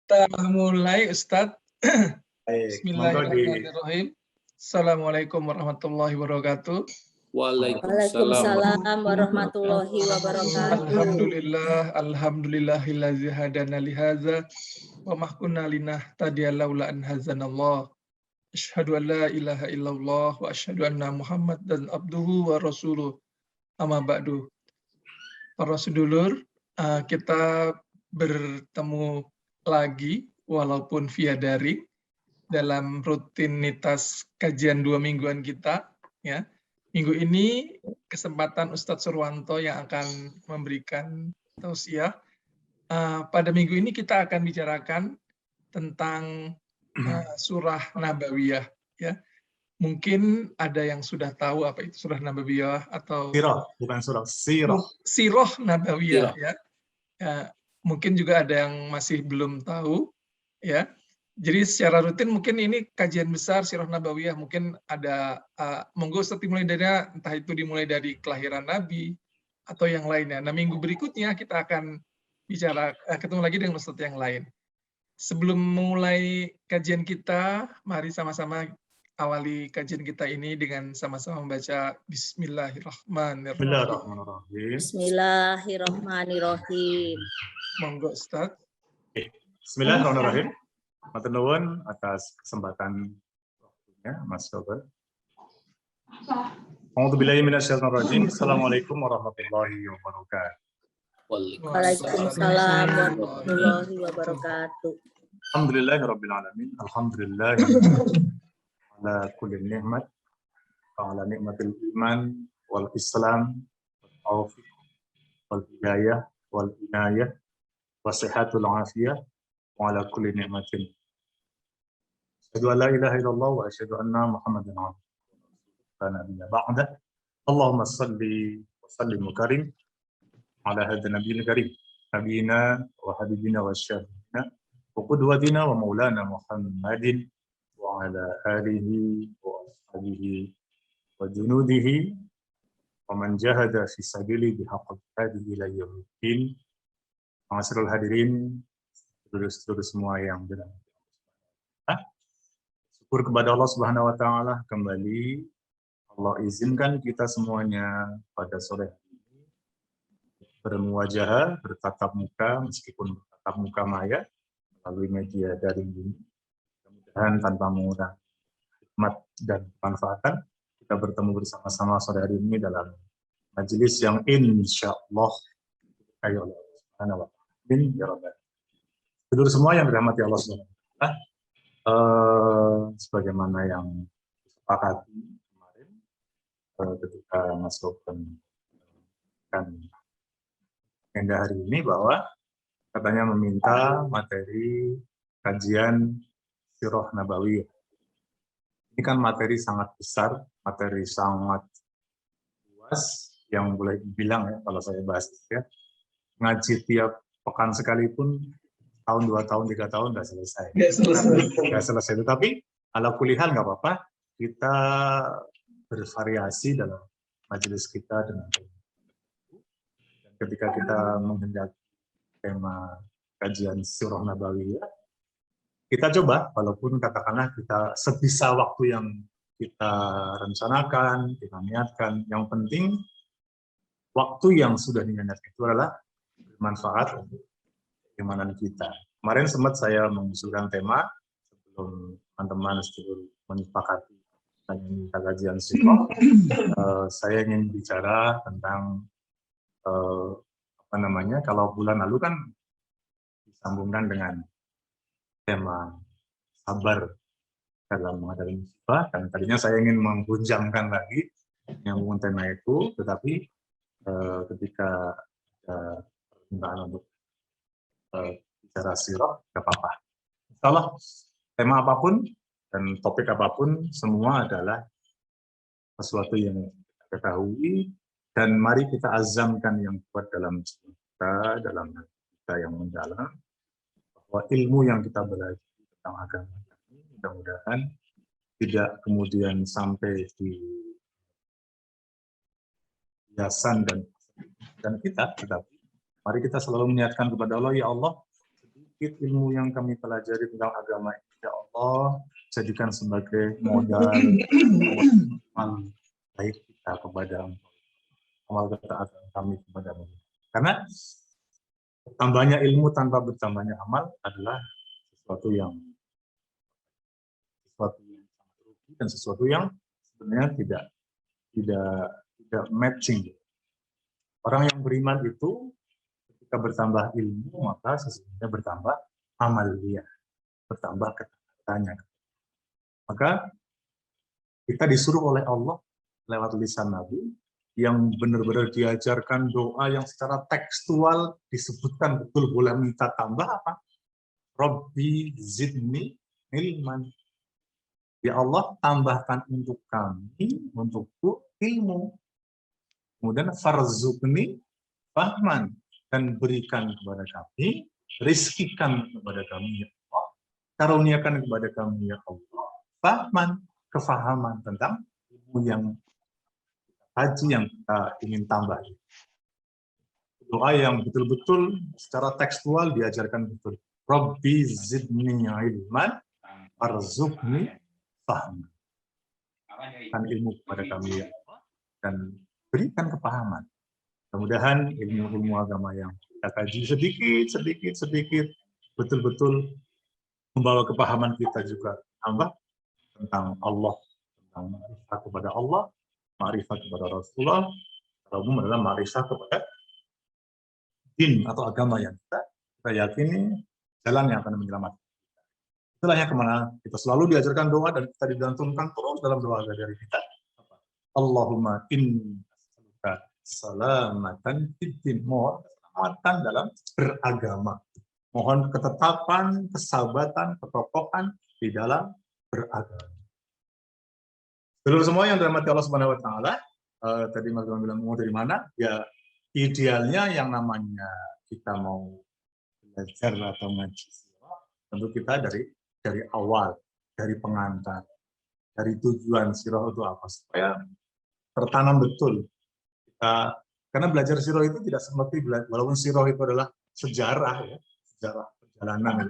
Kita mulai, Ustadz. Baik, monggo Bismillahirrahmanirrahim. Assalamualaikum warahmatullahi wabarakatuh. Waalaikumsalam warahmatullahi wabarakatuh. Alhamdulillahillazi hadana lihaza wa ma kunna linahtadiya laula an hazanallah. Asyhadu an la ilaha illallah wa asyhadu anna Muhammadan abduhu wa rasuluh. Amma ba'du. Para sedulur, kita bertemu lagi walaupun via daring dalam rutinitas kajian 2 mingguan kita, ya. Minggu ini kesempatan Ustadz Surwanto yang akan memberikan tausiah. Pada minggu ini kita akan bicarakan tentang surah Nabawiyah, ya. Mungkin ada yang sudah tahu apa itu surah Nabawiyah atau Sirah, bukan surah, sirah. Sirah Nabawiyah, ya. Mungkin juga ada yang masih belum tahu, ya. Jadi secara rutin mungkin ini kajian besar Sirah Nabawiyah, mungkin ada monggo Ustadz dimulai dari, entah itu dimulai dari kelahiran Nabi atau yang lainnya. Nah, minggu berikutnya kita akan bicara ketemu lagi dengan Ustadz yang lain. Sebelum memulai kajian kita, mari sama-sama awali kajian kita ini dengan sama-sama membaca Bismillahirrahmanirrahim. Bismillahirrahmanirrahim. Monggo Ustadz. Bismillahirrahmanirrahim. Matur nuwun atas kesempatan waktunya, Mas Sobel. A'udzubillahi minasyaitonir rajim. Assalamualaikum warahmatullahi wabarakatuh. Waalaikumsalam warahmatullahi wabarakatuh. Alhamdulillahirabbil alamin. Alhamdulillah ala kulli ni'mat wa ala ni'matil iman wal islam wal taufiq wal hidayah wal inayah wasihatul afiyah wa ala kulli ni'matin. Asyhadu an la ilaha illallah wa asyhadu anna Muhammadan abduhu wa nabiyya ba'da. Allahumma shalli wa sallim wa karim ala hadzal nabiyil karim. Nabiyina wa habibina wa syafiina wa qudwatina wa maulana Muhammadin wa ala alihi wa ashabihi wa junudihi wa man jahada fi sabili bihaqqi hadihi ila yaumiddin. Ma'asyiral hadirin, saudara-saudara semua yang berbahagia. Syukur kepada Allah Subhanahu wa taala, kembali Allah izinkan kita semuanya pada sore hari ini bermuwajahah, bertatap muka meskipun bertatap muka maya melalui media daring ini. Mudah-mudahan tanpa mengurangi hikmat dan manfaatan, kita bertemu bersama-sama sore hari ini dalam majelis yang insyaallah ayo Allah Subhanahu wa taala. Ya Rabbal. Saudara semua yang dirahmati Allah Subhanahu wa taala, sebagaimana yang disepakati kemarin ketika Mas Lukman kan agenda hari ini bahwa katanya meminta materi kajian Sirah Nabawiyah. Ini kan materi sangat besar, materi sangat luas, yang boleh dibilang ya kalau saya bahas ya, ngaji tiap pekan sekalipun tahun, 2 tahun, 3 tahun nggak selesai. Nggak selesai. Tetapi ala kulihal nggak apa-apa, kita bervariasi dalam majelis kita dengan dan ketika kita menghendaki tema kajian Sirah Nabawiyah, kita coba, walaupun katakanlah kita sebisa waktu yang kita rencanakan, kita niatkan, yang penting waktu yang sudah diniatkan itu adalah bermanfaat untuk keimanan kita. Kemarin sempat saya mengusulkan tema sebelum teman-teman seluruh menyepakati minta kajian sirah. Saya ingin bicara tentang kalau bulan lalu kan disambungkan dengan tema sabar dalam menghadapi musibah, dan tadinya saya ingin menggunjangkan lagi nyambung tema itu, tetapi ketika permintaan untuk bicara sirah, nggak apa-apa. Insyaallah tema apapun dan topik apapun semua adalah sesuatu yang kita ketahui, dan mari kita azamkan yang kuat dalam kita, dalam kita yang mendalam, bahwa ilmu yang kita belajar tentang agama ini mudah-mudahan tidak kemudian sampai di hiasan dan kita, tetapi mari kita selalu mengingatkan kepada Allah, ya Allah, sedikit ilmu yang kami pelajari tentang agama ini, ya Allah, jadikan sebagai modal amal baik kita kepada amal ketaatan kami kepada-Mu. Karena tambahnya ilmu tanpa bertambahnya amal adalah sesuatu yang sangat rugi dan sesuatu yang sebenarnya tidak matching. Orang yang beriman itu ketika bertambah ilmu, maka sesungguhnya bertambah amal dia, bertambah ketaatannya. Maka kita disuruh oleh Allah lewat lisan Nabi yang benar-benar diajarkan doa yang secara tekstual disebutkan betul, boleh minta tambah apa? Rabbi zidni ilman. Ya Allah, tambahkan untuk kami, untukku ilmu. Kemudian farzukni fahman, dan berikan kepada kami, rizkikan kepada kami ya Allah, karuniakan kepada kami ya Allah, fahman, kefahaman tentang ilmu yang haji yang kita ingin tambah. Doa yang betul-betul secara tekstual diajarkan betul. Rabbi zidni ilman, farzukni fahman. Berikan ilmu kepada kami ya Allah, dan berikan kepahaman. Mudah-mudahan ilmu-ilmu agama yang kita kaji sedikit, betul-betul membawa kepahaman kita juga tambah tentang Allah, tentang ma'rifat kepada Allah, ma'rifat kepada Rasulullah, atau umum adalah ma'rifat kepada din atau agama yang kita yakini jalan yang akan menyelamatkan. Itulah yang kemana kita selalu diajarkan doa dan kita digantungkan terus dalam doa dari kita. Allahumma inni as'aluka salamatan fiddin, mohon keselamatan dalam beragama, mohon ketetapan, kesahabatan, kekokohan di dalam beragama. Seluruh semua yang dirahmati Allah Subhanahu Wa Taala, tadi Mas Bang bilang mau dari mana? Ya idealnya yang namanya kita mau belajar atau ngaji, tentu kita dari awal, dari pengantar, dari tujuan sirah itu apa, supaya tertanam betul. Karena belajar sirah itu tidak seperti, walaupun sirah itu adalah sejarah, ya, sejarah perjalanan,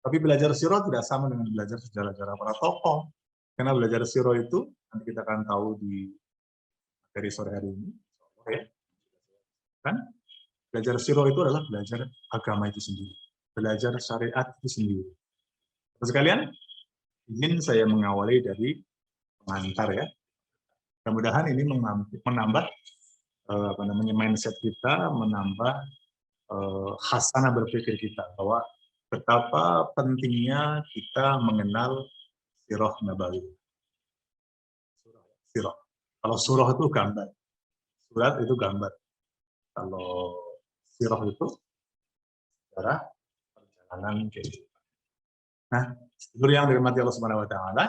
tapi belajar sirah tidak sama dengan belajar sejarah-sejarah para tokoh. Karena belajar sirah itu nanti kita akan tahu dari sore hari ini, ya. Kan belajar sirah itu adalah belajar agama itu sendiri, belajar syariat itu sendiri. Terus sekalian, izin saya mengawali dari pengantar ya. Mudah-mudahan ini menambah mindset kita, menambah khasanah berpikir kita bahwa betapa pentingnya kita mengenal sirah Nabawi. Sirah. Kalau surah itu gambar, surat itu gambar. Kalau sirah itu sejarah perjalanan kehidupan. Nah, seluruh yang dirahmati Allah Subhanahu Wa Taala,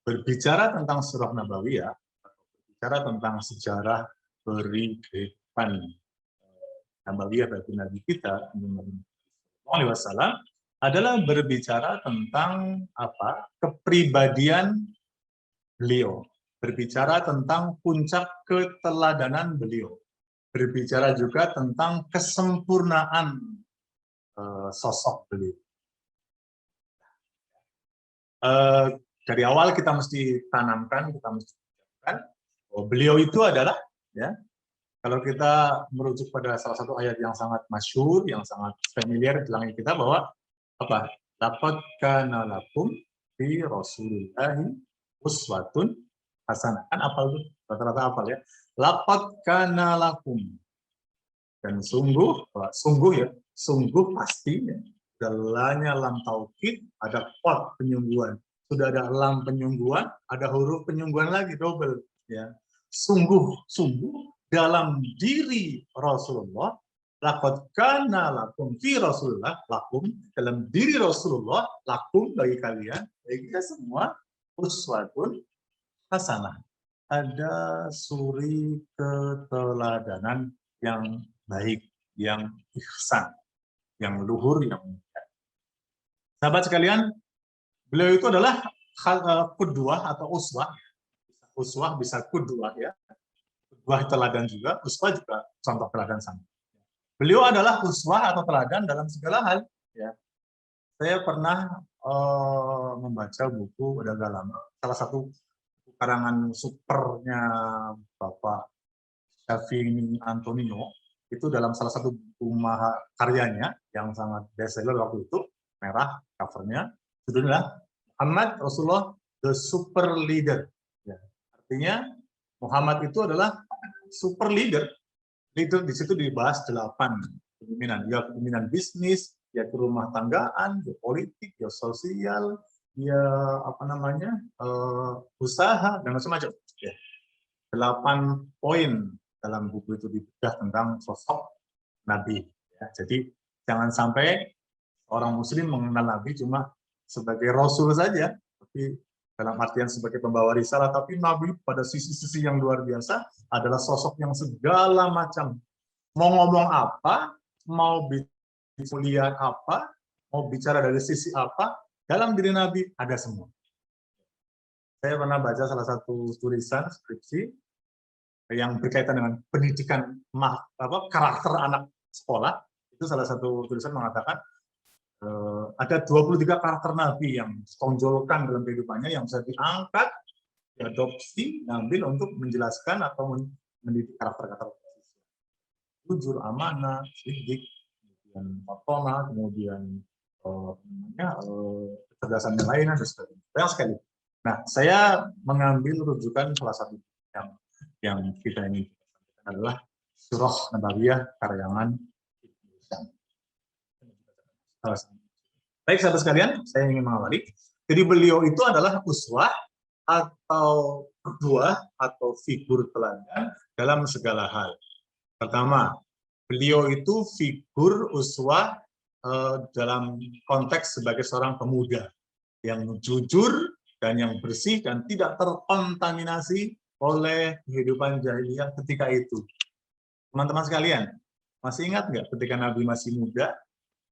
berbicara tentang sirah Nabawiyah, berbicara tentang sejarah kehidupan Nabawiyah bagi Nabi kita, Muhammad SAW, adalah berbicara tentang apa? Kepribadian beliau, berbicara tentang puncak keteladanan beliau, berbicara juga tentang kesempurnaan sosok beliau. Dari awal kita mesti tanamkan, kita mesti tanamkan bahwa beliau itu adalah, ya, kalau kita merujuk pada salah satu ayat yang sangat masyhur, yang sangat familiar di telinga kita, bahwa apa? Laqad kana lakum fi Rasulillahi uswatun hasanah. Kan apal itu? Rata-rata apal ya. Laqad kana lakum. Dan sungguh ya, sungguh pasti ya. Dalanya lam taukid, ada qad penyungguhan. Sudah ada lam penyungguhan, ada huruf penyungguhan lagi, double. Ya. Sungguh dalam diri Rasulullah, laqad kana lakum fi Rasulullah, lakum, dalam diri Rasulullah, lakum bagi kalian, bagi kita semua, uswatun hasanah. Ada suri keteladanan yang baik, yang ihsan, yang luhur, yang mulia. Sahabat sekalian, beliau itu adalah qudwah atau uswah. Uswah bisa qudwah ya. Qudwah teladan juga, uswah juga contoh teladan sama. Beliau adalah uswah atau teladan dalam segala hal. Ya. Saya pernah membaca buku udah agak lama, salah satu karangan supernya Bapak Davini Antonio, itu dalam salah satu buku karyanya yang sangat bestseller waktu itu, merah covernya, judulnya Muhammad Rasulullah the Super Leader. Ya. Artinya Muhammad itu adalah super leader. Itu di situ dibahas 8 kepemimpinan, ya kepemimpinan bisnis, ya kerumah tanggaan, ya politik, ya sosial, ya apa namanya usaha dan macam-macam. Ya. 8 poin dalam buku itu dibedah tentang sosok Nabi. Ya. Jadi jangan sampai orang Muslim mengenal Nabi cuma sebagai Rasul saja, tapi dalam artian sebagai pembawa risalah, tapi Nabi pada sisi-sisi yang luar biasa adalah sosok yang segala macam. Mau ngomong apa, mau kuliah apa, mau bicara dari sisi apa, dalam diri Nabi ada semua. Saya pernah baca salah satu tulisan skripsi yang berkaitan dengan pendidikan karakter anak sekolah. Itu salah satu tulisan mengatakan ada 23 karakter Nabi yang tonjolkan dalam kehidupannya yang bisa diangkat, diadopsi, diambil untuk menjelaskan atau mendidik karakter-karakter. Jujur, amanah, sidik, kemudian fatona, kemudian kecerdasan yang lain, dan sebagainya. Banyak sekali. Nah, saya mengambil rujukan salah satu yang kita ini adalah Surah Nabawiyah karangan Ibnu Hisham. Baik, sahabat sekalian, saya ingin mengawali. Jadi beliau itu adalah uswah atau kedua atau figur teladan dalam segala hal. Pertama, beliau itu figur uswah dalam konteks sebagai seorang pemuda yang jujur dan yang bersih dan tidak terkontaminasi oleh kehidupan jahiliyah ketika itu. Teman-teman sekalian, masih ingat nggak ketika Nabi masih muda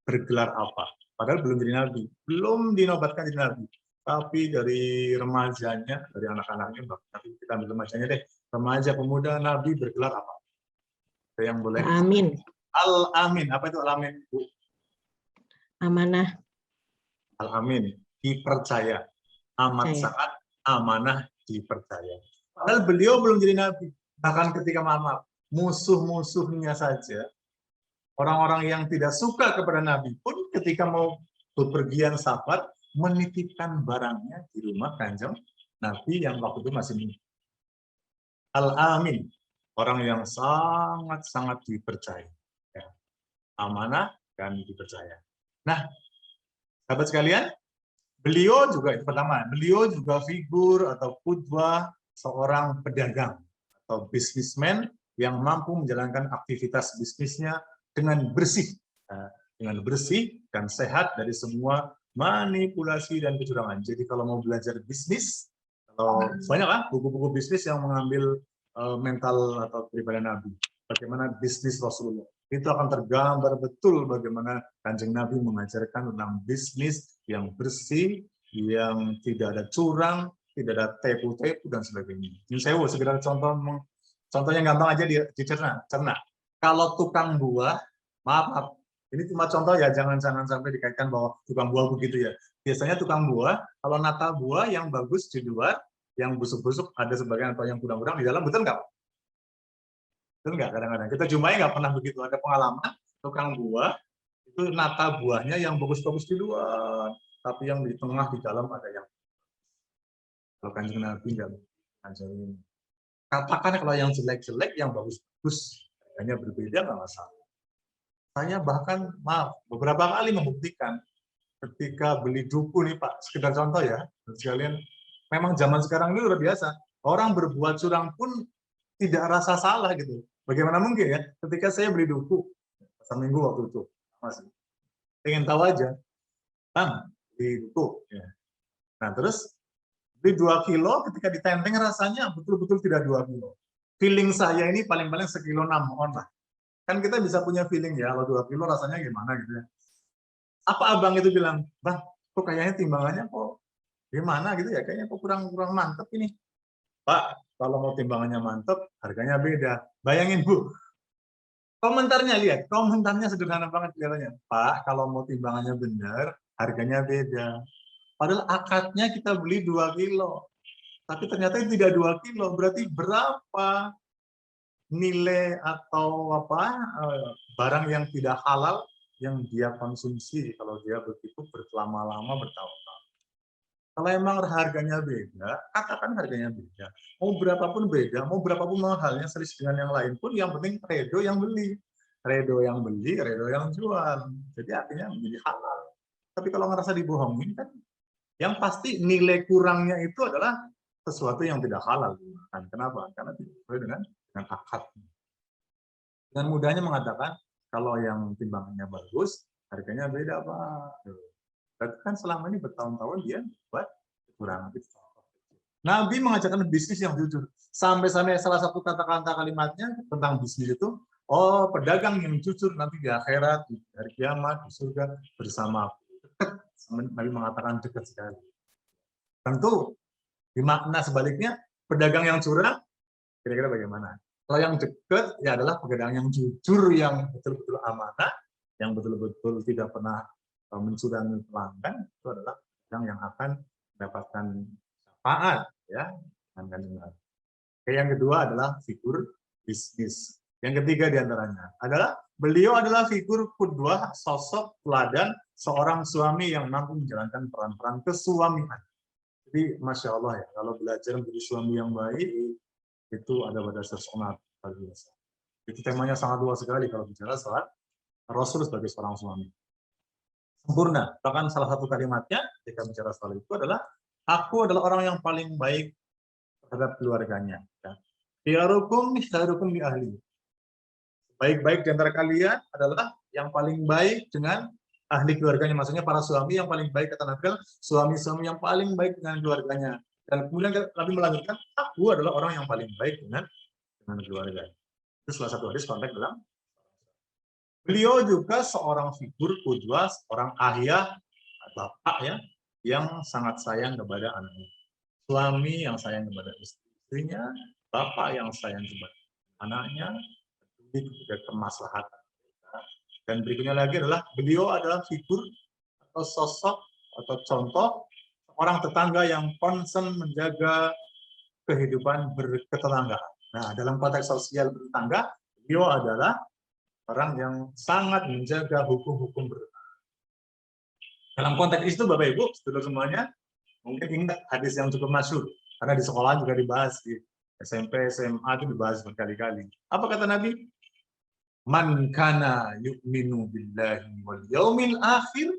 bergelar apa? Padahal belum jadi Nabi, belum dinobatkan jadi Nabi. Tapi dari remajanya, dari anak-anaknya, tapi kita ambil remajanya deh, remaja pemuda Nabi bergelar apa? Yang boleh? Amin. Al-Amin. Apa itu Al-Amin, Bu? Amanah. Al-Amin. Dipercaya. Amat sangat amanah dipercaya. Padahal beliau belum jadi Nabi. Bahkan ketika musuh-musuhnya saja, orang-orang yang tidak suka kepada Nabi pun ketika mau bepergian safar, menitipkan barangnya di rumah Kanjeng Nabi yang waktu itu masih muda. Al-Amin. Orang yang sangat-sangat dipercaya. Ya. Amanah dan dipercaya. Nah, sahabat sekalian, beliau juga, itu pertama, beliau juga figur atau qudwah seorang pedagang atau bisnismen yang mampu menjalankan aktivitas bisnisnya dengan bersih dan sehat dari semua manipulasi dan kecurangan. Jadi kalau mau belajar bisnis, banyak lah buku-buku bisnis yang mengambil mental atau kepribadian Nabi. Bagaimana bisnis Rasulullah. Itu akan tergambar betul bagaimana Kanjeng Nabi mengajarkan tentang bisnis yang bersih, yang tidak ada curang, tidak ada tepu-tepu dan sebagainya. Ini saya segera contohnya gampang aja dicerna. Kalau tukang buah, maaf, ini cuma contoh ya, jangan sampai dikaitkan bahwa tukang buah begitu ya. Biasanya tukang buah, kalau nata buah yang bagus di luar, yang busuk-busuk ada sebagian atau yang kurang-kurang di dalam, betul nggak? Betul nggak? Kadang-kadang kita jumpai nggak pernah begitu. Ada pengalaman tukang buah itu nata buahnya yang bagus-bagus di luar, tapi yang di tengah di dalam ada yang kalau Kanjeng Nabi nggak ngajarin. Katakan kalau yang jelek-jelek, yang bagus-bagus hanya berbeda nggak masalah. Saya bahkan beberapa kali membuktikan ketika beli duku nih Pak, sekedar contoh ya, sekalian. Memang zaman sekarang ini luar biasa. Orang berbuat curang pun tidak rasa salah gitu. Bagaimana mungkin ya? Ketika saya beli duku, pasar Minggu waktu itu, masih pengen tahu aja, Bang, beli duku. Ya. Nah terus beli 2 kilo, ketika ditenteng rasanya betul-betul tidak 2 kilo. Feeling saya ini paling-paling sekilo 6, mohon lah. Kan kita bisa punya feeling ya, kalau 2 kilo rasanya gimana gitu ya. Apa abang itu bilang, Bang, kok kayaknya timbangannya kok gimana gitu ya, kayaknya kok kurang mantep ini. Pak, kalau mau timbangannya mantep, harganya beda. Bayangin Bu, Komentarnya lihat, komentarnya sederhana banget kelihatannya. Pak, kalau mau timbangannya benar, harganya beda. Padahal akadnya kita beli 2 kilo. Tapi ternyata itu tidak 2 kilo. Berarti berapa nilai atau barang yang tidak halal yang dia konsumsi kalau dia begitu berlama-lama bertahun-tahun. Kalau emang harganya beda, katakan harganya beda. Mau berapapun beda, mau berapapun mahalnya selisih dengan yang lain pun, yang penting redo yang beli. Redo yang beli, redo yang jual. Jadi artinya menjadi halal. Tapi kalau ngerasa dibohongin kan, yang pasti nilai kurangnya itu adalah sesuatu yang tidak halal. Kenapa? Karena tidak sesuai dengan akad. Dengan mudahnya mengatakan, kalau yang timbangannya bagus, harganya beda, Pak. Berarti kan selama ini bertahun-tahun dia buat kekurangan. Nabi mengajarkan bisnis yang jujur. Sampai-sampai salah satu kata-kata kalimatnya tentang bisnis itu, oh, pedagang yang jujur nanti di akhirat, di hari kiamat, di surga bersama aku. Dekat. Nabi mengatakan dekat sekali. Tentu, di makna sebaliknya, pedagang yang curang, kira-kira bagaimana? Kalau yang dekat, ya adalah pedagang yang jujur, yang betul-betul amanah, yang betul-betul tidak pernah mencurangi pelanggan, itu adalah yang akan mendapatkan syafaat, ya. Yang kedua adalah figur bisnis. Yang ketiga diantaranya adalah beliau adalah figur qudwah, sosok teladan seorang suami yang mampu menjalankan peran-peran kesuamian. Jadi masya Allah ya, kalau belajar menjadi suami yang baik itu ada pada sesuatu biasa. Itu temanya sangat luas sekali kalau bicara soal Rasul sebagai seorang suami. Sempurna. Bahkan salah satu kalimatnya ketika bicara soal itu adalah, aku adalah orang yang paling baik terhadap keluarganya. Khiyarukum khairukum li ahli. Baik-baik di antara kalian adalah yang paling baik dengan ahli keluarganya. Maksudnya para suami yang paling baik, kata Nabi, suami-suami yang paling baik dengan keluarganya. Dan kemudian Nabi melanjutkan, aku adalah orang yang paling baik dengan keluarga. Itu salah satu hadis konteks dalam. Beliau juga seorang figur qudwah, seorang ayah, bapak ya, yang sangat sayang kepada anaknya. Suami yang sayang kepada istrinya, bapak yang sayang kepada anaknya, kepada kemaslahatan. Dan berikutnya lagi adalah beliau adalah figur atau sosok atau contoh orang tetangga yang concern menjaga kehidupan berketetanggaan. Nah, dalam konteks sosial bertetangga, beliau adalah orang yang sangat menjaga hukum-hukum bertetangga. Dalam konteks itu, Bapak Ibu, saudara semuanya, mungkin ingat hadis yang cukup masyhur, karena di sekolah juga dibahas, di SMP, SMA itu dibahas berkali-kali. Apa kata Nabi? Man kana yu'minu billahi wal yaumil akhir,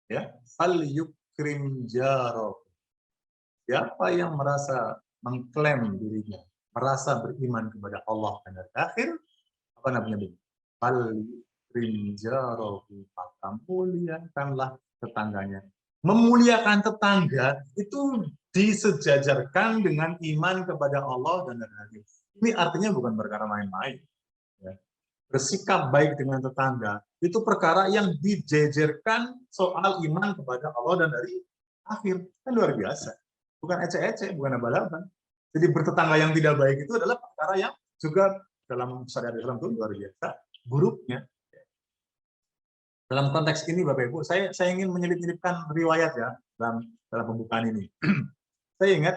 ya, fal yukrim jarahu. Siapa yang merasa mengklaim dirinya, merasa beriman kepada Allah dan hari akhir, apa namanya? Fal yukrim jarahu, maka muliakanlah tetangganya. Memuliakan tetangga itu disejajarkan dengan iman kepada Allah dan hari akhir. Ini artinya bukan perkara main-main. Ya. Bersikap baik dengan tetangga itu perkara yang dijejerkan soal iman kepada Allah dan hari akhir. Kan luar biasa. Bukan ecek-ecek, bukan abal-abal. Jadi bertetangga yang tidak baik itu adalah perkara yang juga dalam syariat Islam itu luar biasa buruknya. Dalam konteks ini, Bapak Ibu, saya ingin menyelip-nyelipkan riwayat ya dalam pembukaan ini. Saya ingat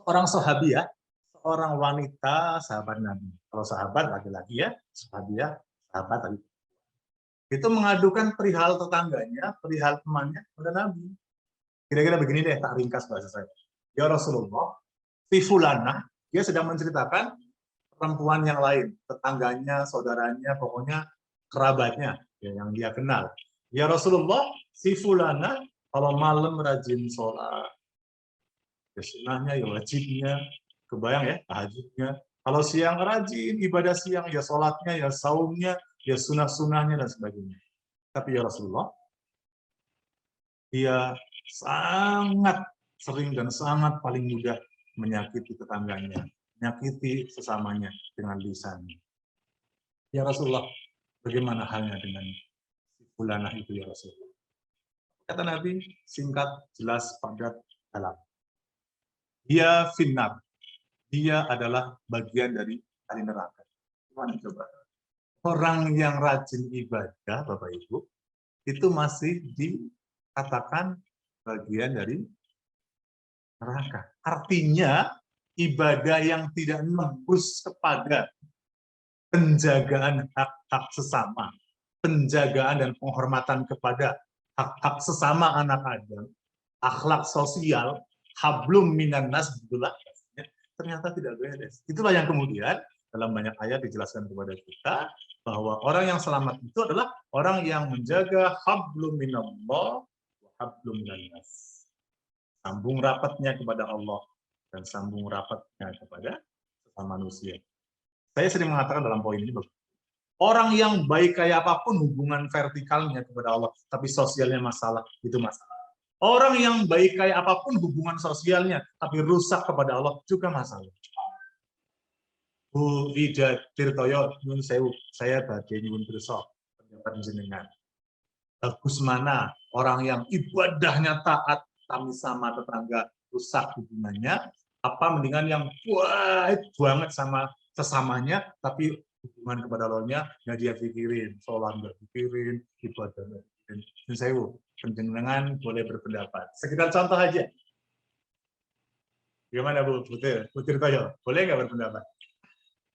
seorang sahabiah, seorang wanita sahabat Nabi. Kalau sahabat laki-laki ya, sahabiah, sahabat tadi. Itu mengadukan perihal tetangganya, perihal temannya kepada Nabi. Kira-kira begini deh, tak ringkas bahasa saya. Ya Rasulullah, si Fulana, dia sedang menceritakan perempuan yang lain, tetangganya, saudaranya, pokoknya kerabatnya yang dia kenal. Ya Rasulullah, si Fulana kalau malam rajin sholat, ya sunnahnya, ya wajibnya, kebayang ya, tahajudnya. Kalau siang rajin ibadah siang, ya sholatnya, ya saumnya, ya sunnah-sunnahnya dan sebagainya. Tapi ya Rasulullah, dia sangat sering dan sangat paling mudah menyakiti tetangganya, menyakiti sesamanya dengan lisannya. Ya Rasulullah, bagaimana halnya dengan Fulanah itu ya Rasulullah? Kata Nabi, singkat, jelas, padat, dalam. Dia finnar. Dia adalah bagian dari ahli neraka. Gimana coba? Orang yang rajin ibadah, Bapak Ibu, itu masih dikatakan bagian dari neraka. Artinya, ibadah yang tidak menembus kepada penjagaan hak-hak sesama, penjagaan dan penghormatan kepada hak-hak sesama anak Adam, akhlak sosial, hablum minan nas, ternyata tidak beres. Itulah yang kemudian dalam banyak ayat dijelaskan kepada kita bahwa orang yang selamat itu adalah orang yang menjaga hablum minallah wa hablum minan nas. Sambung rapatnya kepada Allah dan sambung rapatnya kepada sesama manusia. Saya sering mengatakan dalam poin ini, orang yang baik kayak apapun hubungan vertikalnya kepada Allah, tapi sosialnya masalah, itu masalah. Orang yang baik kayak apapun hubungan sosialnya, tapi rusak kepada Allah, juga masalah. Bu Rida Tirtoyo, nyun sewu, saya badhe nyuwun pirsa pendapat jenengan. Bagus mana orang yang ibadahnya taat, tapi sama tetangga rusak hubungannya, apa mendingan yang baik banget sama sesamanya, tapi hubungan kepada Allahnya nggak dia pikirin, sholat nggak pikirin, ibadah nggak pikirin. Nyun sewu, penjenengan boleh berpendapat. Sekitar contoh aja. Gimana Bu Tirtoyo? Boleh nggak berpendapat?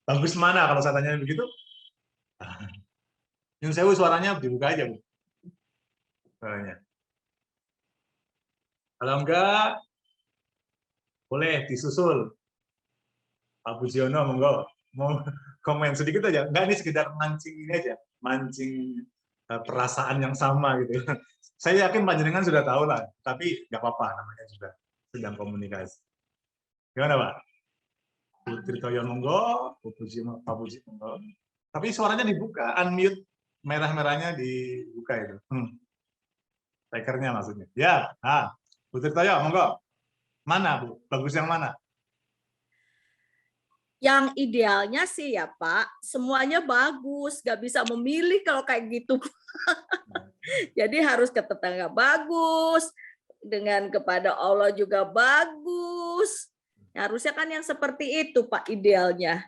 Bagus mana kalau saya tanya begitu? Nyun sewu, suaranya dibuka aja, Bu. Suaranya. Kalau enggak, boleh disusul. Pak Bujiono, monggo. Mau komen sedikit aja. Enggak, ini sekedar mancing ini aja. Mancing perasaan yang sama gitu. Saya yakin panjenengan sudah tahu lah, tapi nggak apa-apa, namanya juga sedang komunikasi. Gimana, Pak? Putri Toyo monggo, Pak Puji monggo. Tapi suaranya dibuka, unmute, merah-merahnya dibuka itu. Speakernya maksudnya. Ya, Putri Toyo monggo. Mana, Bu? Bagus yang mana? Yang idealnya sih ya Pak, semuanya bagus, nggak bisa memilih kalau kayak gitu. Jadi harus ke tetangga bagus, dengan kepada Allah juga bagus. Harusnya kan yang seperti itu Pak idealnya.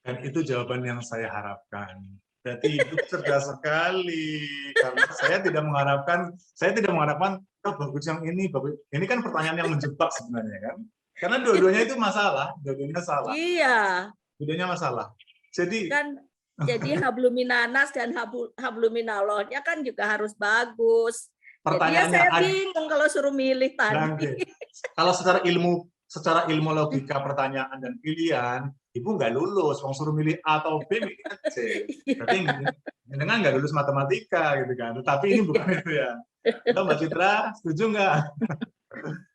Dan itu jawaban yang saya harapkan. Berarti hidup cerdas sekali. Karena saya tidak mengharapkan, oh, bagus yang ini, bagus. Ini kan pertanyaan yang menjebak sebenarnya kan. Karena dua-duanya itu masalah, dua-duanya salah. Iya. Dua-duanya masalah. Jadi kan jadi habluminanas dan habluminallahnya kan juga harus bagus. Jadi ya saya bingung kalau suruh milih tadi. Kalau secara ilmu logika pertanyaan dan pilihan, Ibu nggak lulus, mau suruh milih A atau B, milih C. Berarti dengan nggak lulus matematika gitu kan. Tetapi ini bukan itu ya. Kalau Mbak Citra, setuju nggak?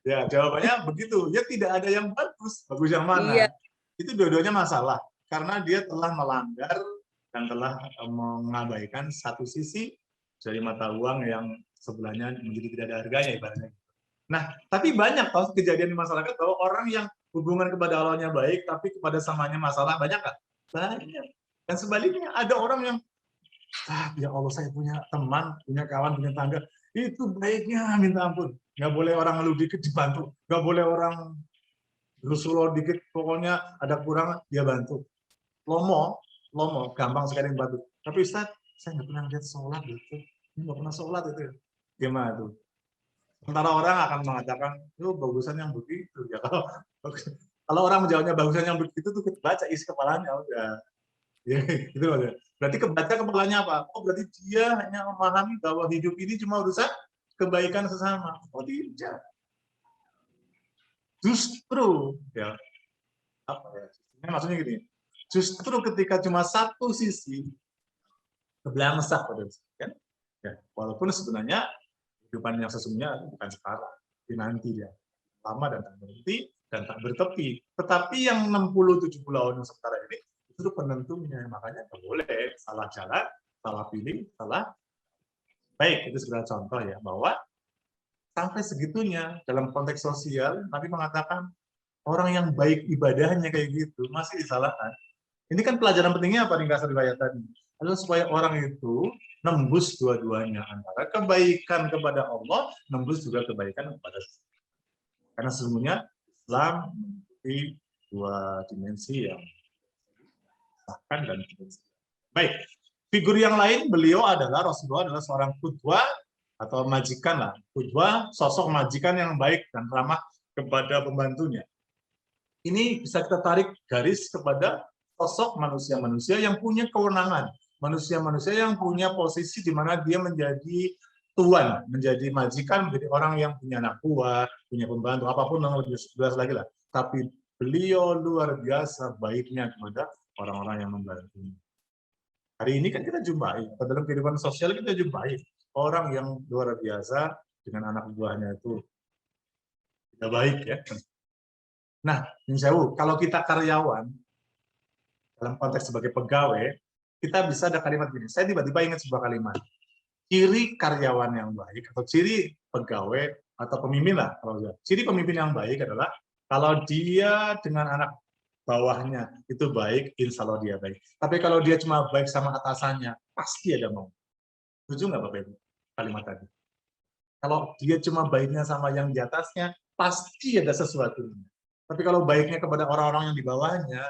Ya, jawabannya begitu. Ya tidak ada yang bagus. Bagus yang mana? Iya. Itu dua-duanya masalah. Karena dia telah melanggar dan telah mengabaikan satu sisi dari mata uang yang sebelahnya menjadi tidak ada harganya ibaratnya. Nah, tapi banyak toh kejadian di masyarakat bahwa orang yang hubungan kepada Allahnya baik, tapi kepada samanya masalah, banyak nggak? Banyak. Dan sebaliknya ada orang yang, ya Allah saya punya teman, punya kawan, punya tangga, itu baiknya minta ampun. Nggak boleh orang ngeluh dikit dibantu, nggak boleh orang rusuh dikit, pokoknya ada kurang dia bantu. Lomo, gampang sekali bantu. Tapi Ustaz, saya nggak pernah lihat sholat gitu, nggak pernah sholat itu. Gimana tuh? Sementara orang akan mengatakan, itu bagusan yang begitu. Ya, kalau orang menjawabnya bagusan yang begitu, tuh kita baca isi kepalanya udah. Ya, gitu loh. Berarti kebaca kepalanya apa? Oh, berarti dia hanya memahami bahwa hidup ini cuma urusan kebaikan sesama. Oh, tidak. Justru, ya, apa ya? Maksudnya gini. Justru ketika cuma satu sisi kebelangsak, kan? Ya, walaupun sebenarnya kehidupan yang sesungguhnya bukan sekarang, tapi nanti ya, lama dan tak berhenti dan tak bertepi. Tetapi yang 60-70 tahun yang sekarang ini itu penentunya, makanya nggak boleh salah jalan, salah pilih, salah baik. Itu sebenarnya contoh ya bahwa sampai segitunya dalam konteks sosial, Nabi mengatakan orang yang baik ibadahnya kayak gitu masih disalahkan. Ini kan pelajaran pentingnya apa ringkas riwayat tadi? Adalah supaya orang itu nembus dua-duanya, antara kebaikan kepada Allah, nembus juga kebaikan kepada sesama. Karena sesungguhnya Islam memiliki dua dimensi yang sahkan dan baik. Figur yang lain, beliau adalah Rasulullah adalah seorang qudwah atau majikan lah. Qudwah, sosok majikan yang baik dan ramah kepada pembantunya. Ini bisa kita tarik garis kepada sosok manusia-manusia yang punya kewenangan, manusia-manusia yang punya posisi di mana dia menjadi tuan, menjadi majikan, menjadi orang yang punya anak buah, punya pembantu, apapun yang lebih jelas lagi lah. Tapi beliau luar biasa baiknya kepada orang-orang yang membantunya. Hari ini kan kita jumpai, dalam kehidupan sosial kita jumpai orang yang luar biasa dengan anak buahnya itu tidak baik ya. Nah, kalau kita karyawan, dalam konteks sebagai pegawai, kita bisa ada kalimat gini, saya tiba-tiba ingat sebuah kalimat, ciri karyawan yang baik, atau ciri pegawai, atau pemimpin lah, ciri pemimpin yang baik adalah, kalau dia dengan anak bawahnya itu baik, insya Allah dia baik. Tapi kalau dia cuma baik sama atasannya, pasti ada mau. Setuju nggak Bapak Ibu kalimat tadi? Kalau dia cuma baiknya sama yang di atasnya, pasti ada sesuatu. Tapi kalau baiknya kepada orang-orang yang di bawahnya,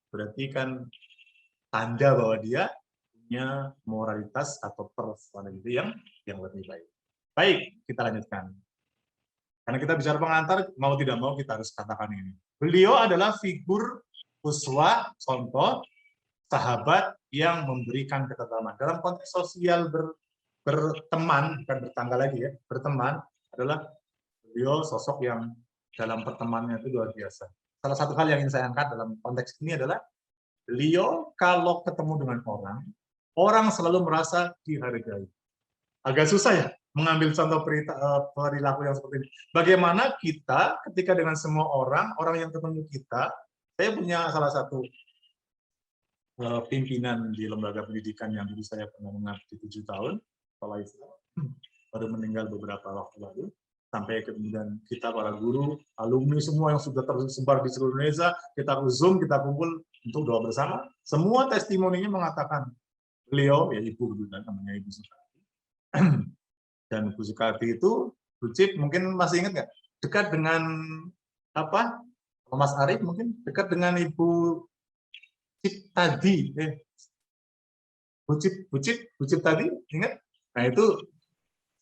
berarti kan tanda bahwa dia punya moralitas atau personality yang lebih baik. Baik, kita lanjutkan. Karena kita bicara pengantar, mau tidak mau kita harus katakan ini. Beliau adalah figur uswah, contoh, sahabat yang memberikan ketetapan. Dalam konteks sosial berteman, bukan bertangga lagi ya, berteman adalah beliau sosok yang dalam pertemanannya itu luar biasa. Salah satu hal yang ingin saya angkat dalam konteks ini adalah beliau kalau ketemu dengan orang selalu merasa dihargai. Agak susah ya mengambil contoh perilaku yang seperti ini. Bagaimana kita ketika dengan semua orang yang ketemu kita, saya punya salah satu pimpinan di lembaga pendidikan yang dulu saya pernah mengabdi 7 tahun, sekolah Islam, baru meninggal beberapa waktu lalu, sampai kemudian kita para guru, alumni semua yang sudah tersebar di seluruh Indonesia, kita Zoom, kita kumpul untuk doa bersama, semua testimoninya mengatakan, beliau, ya Ibu, namanya Ibu Sukarti, dan Bu Sukarti itu, Bu Cip, mungkin masih ingat nggak? Dekat dengan apa? Mas Arief mungkin dekat dengan Ibu Cip tadi. Bu Cip tadi, ingat? Nah itu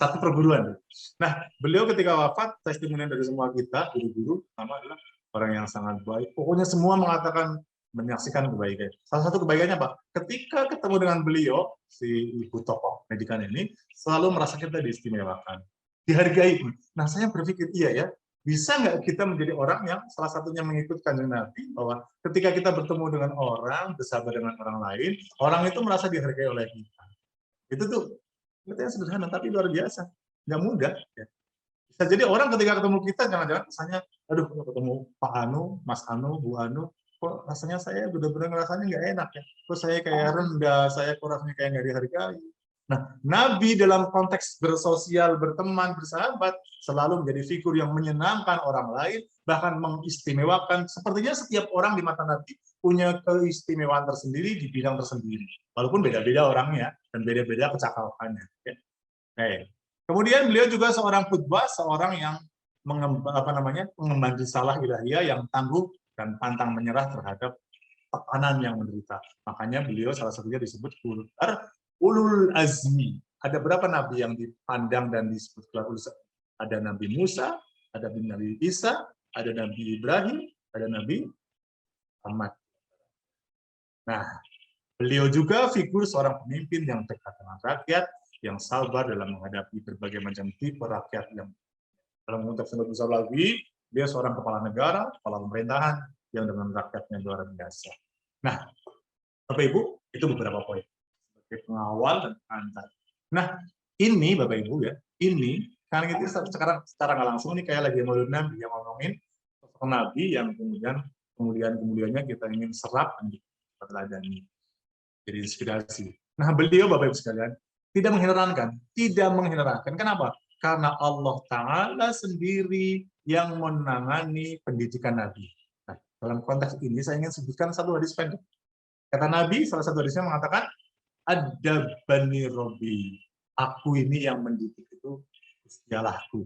satu perguruan. Nah beliau ketika wafat, testimoni dari semua kita, guru-guru, sama adalah orang yang sangat baik. Pokoknya semua mengatakan menyaksikan kebaikan. Salah satu kebaikannya Pak, ketika ketemu dengan beliau, si ibu tokoh pendidikan ini, selalu merasa kita diistimewakan, dihargai. Nah saya berpikir, iya ya, bisa nggak kita menjadi orang yang salah satunya mengikut Kanjeng Nabi, bahwa ketika kita bertemu dengan orang, bersahabat dengan orang lain, orang itu merasa dihargai oleh kita. Itu tuh, yang sederhana, tapi luar biasa. Nggak mudah. Ya. Bisa jadi orang ketika ketemu kita, jangan-jangan kesannya, aduh, ketemu Pak Anu, Mas Anu, Bu Anu, kok rasanya saya benar-benar rasanya nggak enak ya, kok saya kayak rendah, saya kok rasanya kayak nggak dihargai. Nah, Nabi dalam konteks bersosial, berteman, bersahabat, selalu menjadi figur yang menyenangkan orang lain, bahkan mengistimewakan. Sepertinya setiap orang di mata Nabi punya keistimewaan tersendiri di bidang tersendiri, walaupun beda-beda orangnya dan beda-beda kecakapannya. Okay. Kemudian beliau juga seorang khutbah, seorang yang mengemban risalah ilahiyah yang tangguh dan pantang menyerah terhadap tekanan yang menderita. Makanya beliau salah satunya disebut ulul azmi. Ada berapa nabi yang dipandang dan disebut ulul azmi? Ada Nabi Musa, ada Nabi Isa, ada Nabi Ibrahim, ada Nabi Muhammad. Nah, beliau juga figur seorang pemimpin yang dekat dengan rakyat, yang sabar dalam menghadapi berbagai macam tipe rakyat yang dalam konteks yang lebih besar lagi, dia seorang kepala negara, kepala pemerintahan yang dengan rakyatnya luar biasa. Nah, Bapak Ibu, itu beberapa poin sebagai pengawal dan pengantar. Nah, ini Bapak Ibu ya, ini karena itu sekarang secara nggak langsung ini kayak lagi Maulid Nabi yang ngomongin sosok Nabi yang kemudiannya kita ingin serap dan diteladani, jadi inspirasi. Nah, beliau Bapak Ibu sekalian tidak mengherankan. Kenapa? Karena Allah Ta'ala sendiri yang menangani pendidikan Nabi. Nah, dalam konteks ini saya ingin sebutkan satu hadis pendek. Kata Nabi, salah satu hadisnya mengatakan, Adabani Robbi, aku ini yang mendidik itu istialahku.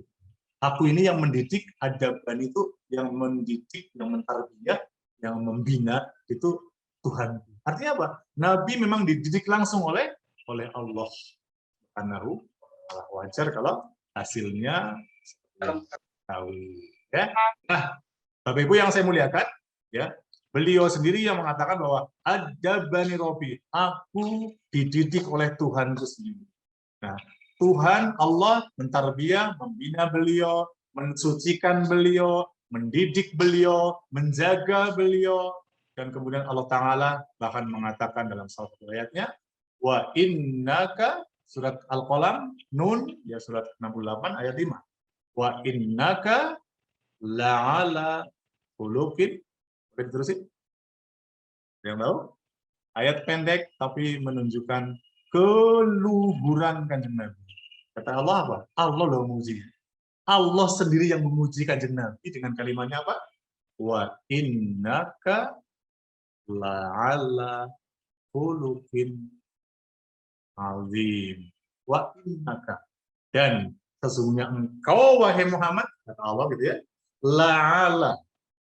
Aku ini yang mendidik, adabani itu yang mendidik, yang mentarbiyah, yang membina, itu Tuhan. Artinya apa? Nabi memang dididik langsung oleh Allah. Karena wajar kalau hasilnya tahu. Ya. Nah, Bapak Ibu yang saya muliakan, ya, beliau sendiri yang mengatakan bahwa adabani Robbi, aku dididik oleh Tuhanku sendiri. Nah, Tuhan Allah mentarbiyah, membina beliau, mensucikan beliau, mendidik beliau, menjaga beliau, dan kemudian Allah Ta'ala bahkan mengatakan dalam salah satu ayatnya, wa innaka, surat Al-Qalam, Nun, ya surat 68 ayat 5. Wa innaka la'ala khuluqin. Oke, diterusin. Yang tahu? Ayat pendek tapi menunjukkan keluhuran Kanjeng Nabi. Kata Allah apa? Allah loh memuji. Allah sendiri yang memuji Kanjeng Nabi dengan kalimatnya apa? Wa innaka la'ala khuluqin azim. Wa innaka, dan sesungguhnya engkau wahai Muhammad, kata Allah gitu ya, la'ala,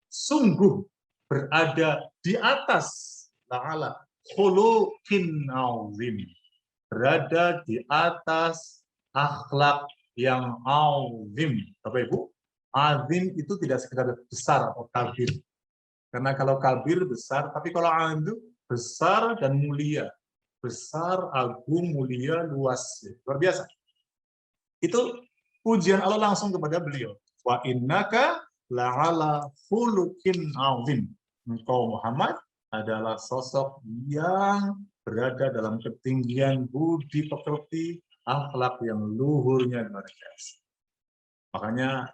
sungguh berada di atas, la'ala khuluqin azim, berada di atas akhlak yang azim. Bapak Ibu, azim itu tidak sekedar besar atau kabir. Karena kalau kabir besar, tapi kalau azim besar dan mulia. Besar, agung, mulia, luas. Luar biasa. Itu pujian Allah langsung kepada beliau. Wa innaka la'ala khuluqin azim. Engkau Muhammad adalah sosok yang berada dalam ketinggian budi pekerti, akhlak yang luhurnya luar biasa. Makanya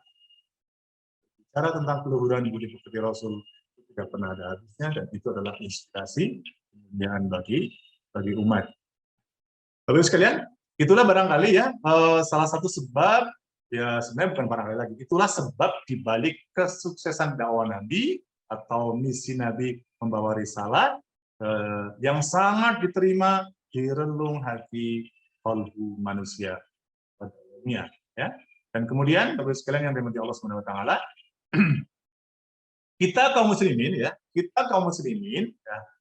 bicara tentang keluhuran budi pekerti Rasul tidak pernah ada habisnya, dan itu adalah inspirasi kemuliaan bagi umat. Bapak sekalian, itulah barangkali ya salah satu sebab, ya sebenarnya bukan barangkali lagi, itulah sebab dibalik kesuksesan dakwah Nabi atau misi Nabi membawa risalah yang sangat diterima di relung hati kalbu manusia pada dunia. Ya. Dan kemudian, Bapak sekalian yang dirahmati Allah Subhanahu Wa Taala, kita kaum muslimin ya,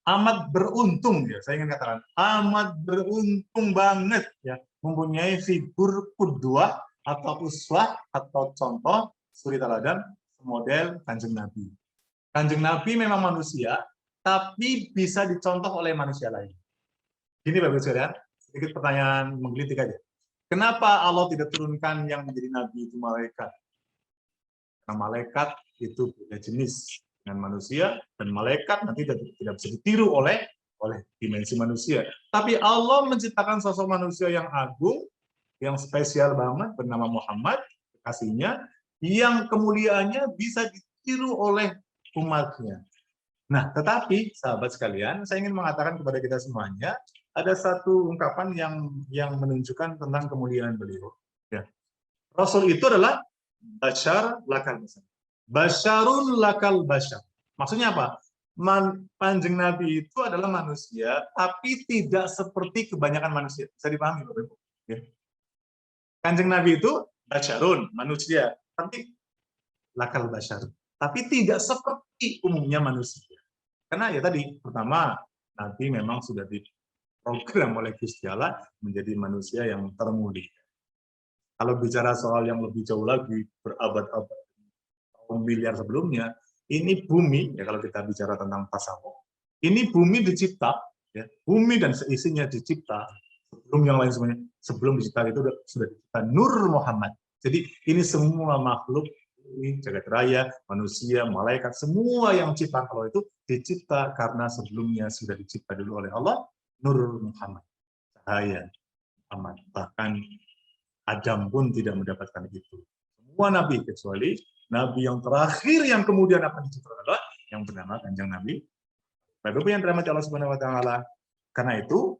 amat beruntung ya, saya ingin katakan amat beruntung banget ya mempunyai figur qudwah atau uswah atau contoh suri teladan model Kanjeng Nabi. Kanjeng Nabi memang manusia, tapi bisa dicontoh oleh manusia lain. Gini Bapak sekalian, sedikit pertanyaan menggelitik aja. Kenapa Allah tidak turunkan yang menjadi nabi itu malaikat? Karena malaikat itu beda jenis dengan manusia, dan malaikat nanti tidak bisa ditiru oleh dimensi manusia. Tapi Allah menciptakan sosok manusia yang agung, yang spesial banget, bernama Muhammad, kekasihnya, yang kemuliaannya bisa ditiru oleh umatnya. Nah, tetapi sahabat sekalian, saya ingin mengatakan kepada kita semuanya, ada satu ungkapan yang menunjukkan tentang kemuliaan beliau. Ya. Rasul itu adalah bashar lakal bashar. Basyarun lakal basyar. Maksudnya apa? Kanjeng Nabi itu adalah manusia, tapi tidak seperti kebanyakan manusia. Bisa dipahami, Bapak Ibu? Ya. Kanjeng Nabi itu basyarun, manusia, tapi lakal basyar. Tapi tidak seperti umumnya manusia. Karena ya tadi, pertama, Nabi memang sudah diprogram oleh Gusti Allah menjadi manusia yang termulia. Kalau bicara soal yang lebih jauh lagi, berabad-abad, miliar sebelumnya, ini bumi, ya kalau kita bicara tentang tasawuf, ini bumi dicipta, ya, bumi dan seisinya dicipta, sebelum yang lain semuanya, sebelum dicipta itu sudah dicipta Nur Muhammad. Jadi ini semua makhluk, ini jagat raya, manusia, malaikat, semua yang ciptaan Allah itu dicipta karena sebelumnya sudah dicipta dulu oleh Allah, Nur Muhammad, cahaya Muhammad. Bahkan Adam pun tidak mendapatkan itu. Semua nabi kecuali nabi yang terakhir yang kemudian akan dicipta adalah yang bernama Kanjeng Nabi. Bapak Ibu yang dirahmati Allah Subhanahu Wa Taala. Karena itu,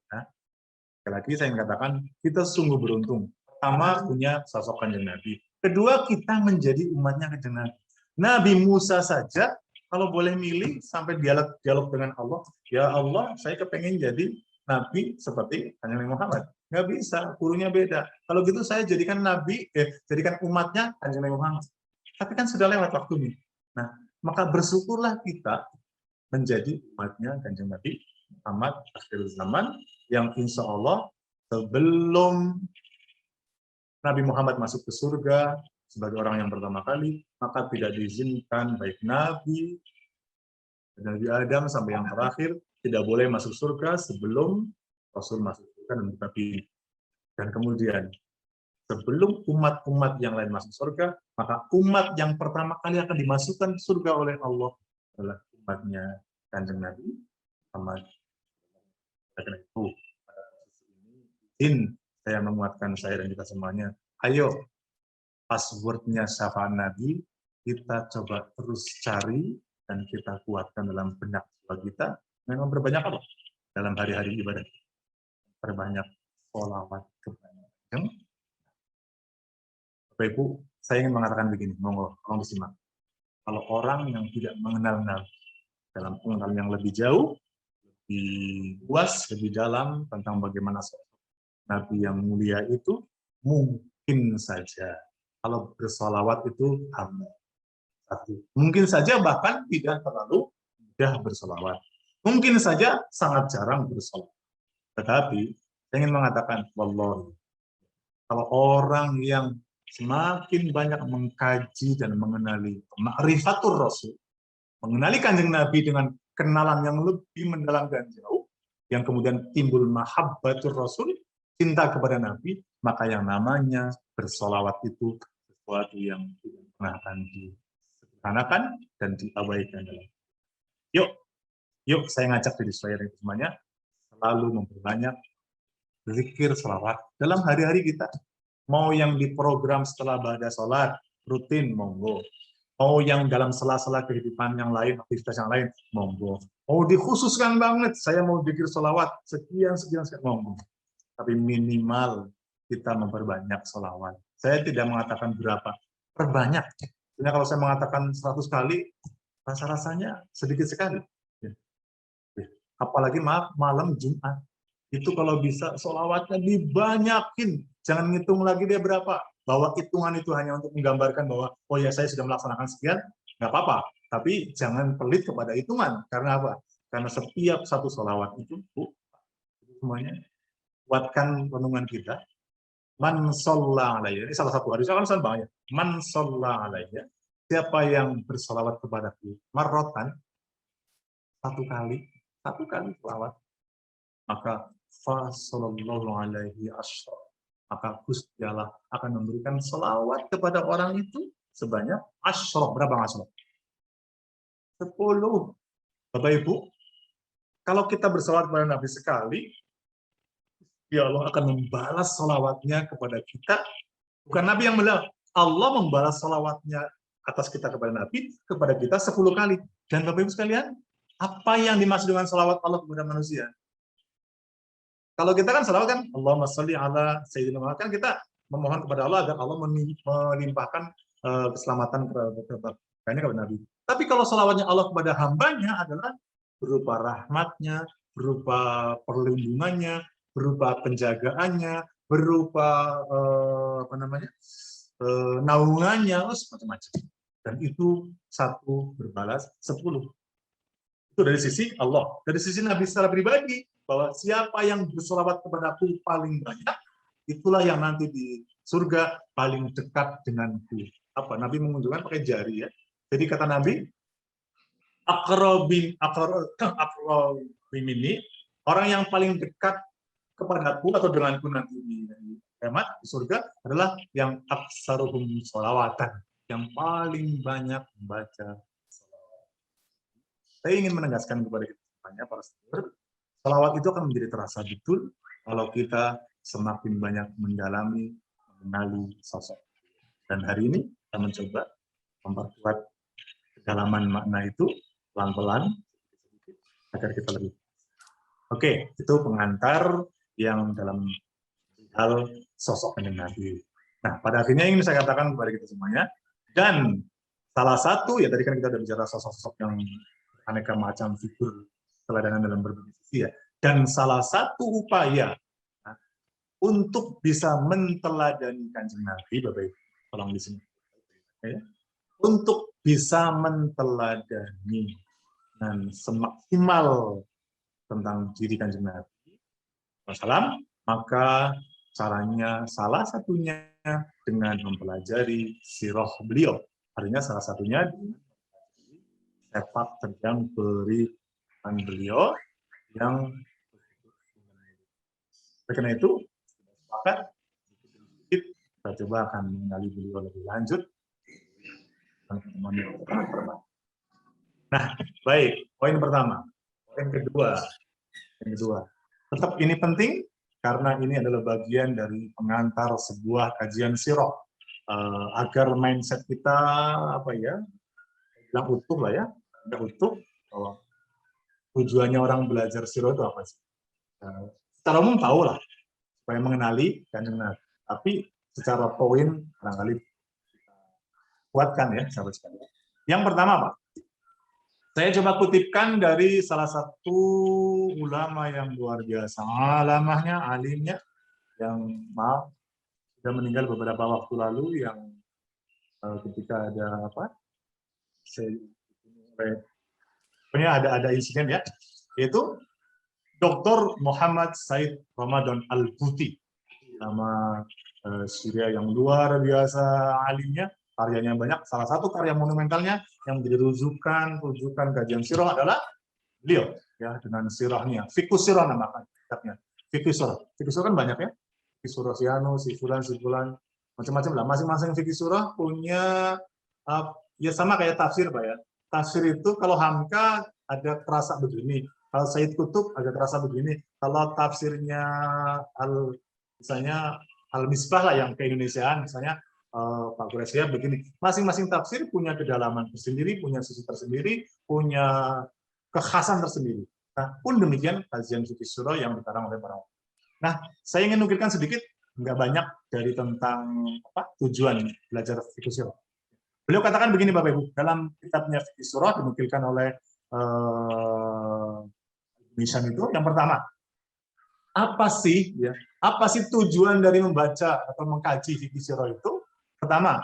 sekali lagi saya ingin katakan kita sungguh beruntung. Pertama punya sosok Kanjeng Nabi. Kedua kita menjadi umatnya Kanjeng Nabi. Nabi Musa saja kalau boleh milih sampai dialog dengan Allah, ya Allah, saya kepengen jadi nabi seperti Kanjeng Nabi Muhammad. Nggak bisa, gurunya beda. Kalau gitu saya jadikan nabi, jadikan umatnya Kanjeng Nabi Muhammad. Tapi kan sudah lewat waktunya. Nah, maka bersyukurlah kita menjadi umatnya Kanjeng Nabi Muhammad akhir zaman, yang insya Allah sebelum Nabi Muhammad masuk ke surga sebagai orang yang pertama kali, maka tidak diizinkan baik Nabi Adam sampai yang terakhir tidak boleh masuk surga sebelum Rasul masuk surga dan buka pintu. Dan kemudian sebelum umat-umat yang lain masuk surga, maka umat yang pertama kali akan dimasukkan surga oleh Allah adalah umatnya Kanjeng Nabi Muhammad. Karena itu, izin saya menguatkan saya dan kita semuanya. Ayo, passwordnya syafaat Nabi, kita coba terus cari dan kita kuatkan dalam benak kita. Memang berbanyak apa? Dalam hari-hari ibadah. Berbanyak sholawat kepada Bapak Ibu, saya ingin mengatakan begini, monggo, tolong disimak. Kalau orang yang tidak mengenal Nabi, dalam pengenalan yang lebih jauh, lebih luas, lebih dalam tentang bagaimana Nabi yang mulia itu, mungkin saja kalau bersolawat itu hamba. Mungkin saja bahkan tidak terlalu mudah bersolawat. Mungkin saja sangat jarang bersolawat. Tetapi saya ingin mengatakan, wallahi, kalau orang yang semakin banyak mengkaji dan mengenali ma'rifatur Rasul, mengenali Kanjeng Nabi dengan kenalan yang lebih mendalam dan jauh, yang kemudian timbul mahabbatur Rasul, cinta kepada Nabi, maka yang namanya bersolawat itu sesuatu yang tidak pernah akan disederhanakan dan diabaikan. Yuk saya ngajak diri saya dan semuanya selalu memperbanyak zikir selawat dalam hari-hari kita. Mau yang diprogram setelah baada sholat, rutin, monggo. Mau yang dalam sela-sela kehidupan yang lain, aktivitas yang lain, monggo. Mau dikhususkan banget, saya mau zikir selawat, sekian, monggo. Tapi minimal kita memperbanyak selawat. Saya tidak mengatakan berapa, perbanyak. Karena kalau saya mengatakan 100 kali, rasa-rasanya sedikit sekali. Apalagi malam Jumat. Itu kalau bisa sholawatnya dibanyakin. Jangan ngitung lagi dia berapa. Bahwa hitungan itu hanya untuk menggambarkan bahwa, oh ya saya sudah melaksanakan sekian, nggak apa-apa. Tapi jangan pelit kepada hitungan. Karena apa? Karena setiap satu sholawat itu semuanya kuatkan renungan kita. Man sholla alaiya. Ini salah satu hadis, kan banyak. Man sholla alaiya. Siapa yang bersolawat kepadaku marrotan, satu kali selawat, maka fa sallallahu alaihi asyra, maka Gusti Allah akan memberikan selawat kepada orang itu sebanyak asyra. Berapa asyra? 10. Bapak Ibu, kalau kita berselawat kepada Nabi sekali, ya Allah akan membalas selawatnya kepada kita. Bukan Nabi yang membalas, Allah membalas selawatnya atas kita kepada Nabi, kepada kita 10 kali. Dan Bapak Ibu sekalian, apa yang dimaksud dengan selawat Allah kepada manusia? Kalau kita kan selawat kan, Allahumma sholli ala Sayyidina Muhammad, kan kita memohon kepada Allah agar Allah melimpahkan keselamatan kepada Nabi. Tapi kalau selawatnya Allah kepada hambanya adalah berupa rahmatnya, berupa perlindungannya, berupa penjagaannya, berupa naungannya, macam-macam. Dan itu satu berbalas 10. Itu dari sisi Allah. Dari sisi Nabi secara pribadi, bahwa siapa yang bersolawat kepadaku paling banyak, itulah yang nanti di surga paling dekat denganku. Apa? Nabi menunjukkan pakai jari ya. Jadi kata Nabi, akrobin ini, orang yang paling dekat kepadaku atau denganku nanti di kiamat di surga adalah yang aksaruhum sholawatan, yang paling banyak membaca sholawat. Saya ingin menegaskan kepada kita semuanya, para saudara, sholawat itu akan menjadi terasa betul kalau kita semakin banyak mendalami, mengenali sosok. Dan hari ini kita mencoba memperkuat kedalaman makna itu pelan-pelan agar kita lebih. Oke, itu pengantar yang dalam hal sosok Kanjeng Nabi. Nah, pada akhirnya ingin saya katakan kepada kita semuanya, dan salah satu, ya tadi kan kita sudah bicara sosok-sosok yang aneka macam figur teladan dalam berbagai sisi ya, dan salah satu upaya untuk bisa menteladani Kanjeng Nabi, Bapak Ibu, tolong di sini. Ya. Untuk bisa menteladani dan semaksimal tentang diri Kanjeng Nabi SAW, maka caranya salah satunya dengan mempelajari sirah beliau. Artinya salah satunya sepak terjang beriman beliau yang karena itu sepakat kita coba akan mengenali beliau lebih lanjut. Nah, baik, poin pertama. Poin kedua, tetap ini penting karena ini adalah bagian dari pengantar sebuah kajian sirah, agar mindset kita bilang utuh lah ya, utuh bahwa tujuannya orang belajar sirah itu apa sih? Secara umum tahu lah, supaya mengenali Kanjeng Nabi. Tapi secara poin barangkali kuatkan ya, sahabat sekalian. Yang pertama Pak, saya coba kutipkan dari salah satu ulama yang luar biasa, alimnya, yang maaf sudah meninggal beberapa waktu lalu, yang ketika ada ada insiden ya, yaitu Dr. Muhammad Said Ramadan Al-Buti, nama Syria yang luar biasa alimnya, karyanya banyak. Salah satu karya monumentalnya yang menjadi rujukan kajian sirah adalah beliau ya, dengan sirahnya. Fiqhus Sirah nama kitabnya. Fiqhus Sirah. Fiqhus Sirah kan banyak ya. Fiqhus Sirah Siano, si fulan, macam-macam lah. Masing-masing Fiqhus Sirah punya ya sama kayak tafsir Pak ya. Tafsir itu kalau Hamka ada terasa begini, kalau Said Kutub agak terasa begini, kalau tafsirnya misalnya Al-Misbah lah yang ke-Indonesiaan, misalnya Pak Quraisyah begini. Masing-masing tafsir punya kedalaman tersendiri, punya sisi tersendiri, punya kekhasan tersendiri. Nah, pun demikian kajian fikih surah yang dikarang oleh para ulama. Nah, saya ingin nukilkan sedikit, nggak banyak dari tentang tujuan belajar fikih surah. Beliau katakan begini Bapak Ibu, dalam kitabnya fikih surah dinukilkan oleh Mishan itu, yang pertama, apa sih tujuan dari membaca atau mengkaji fikih surah itu? Pertama,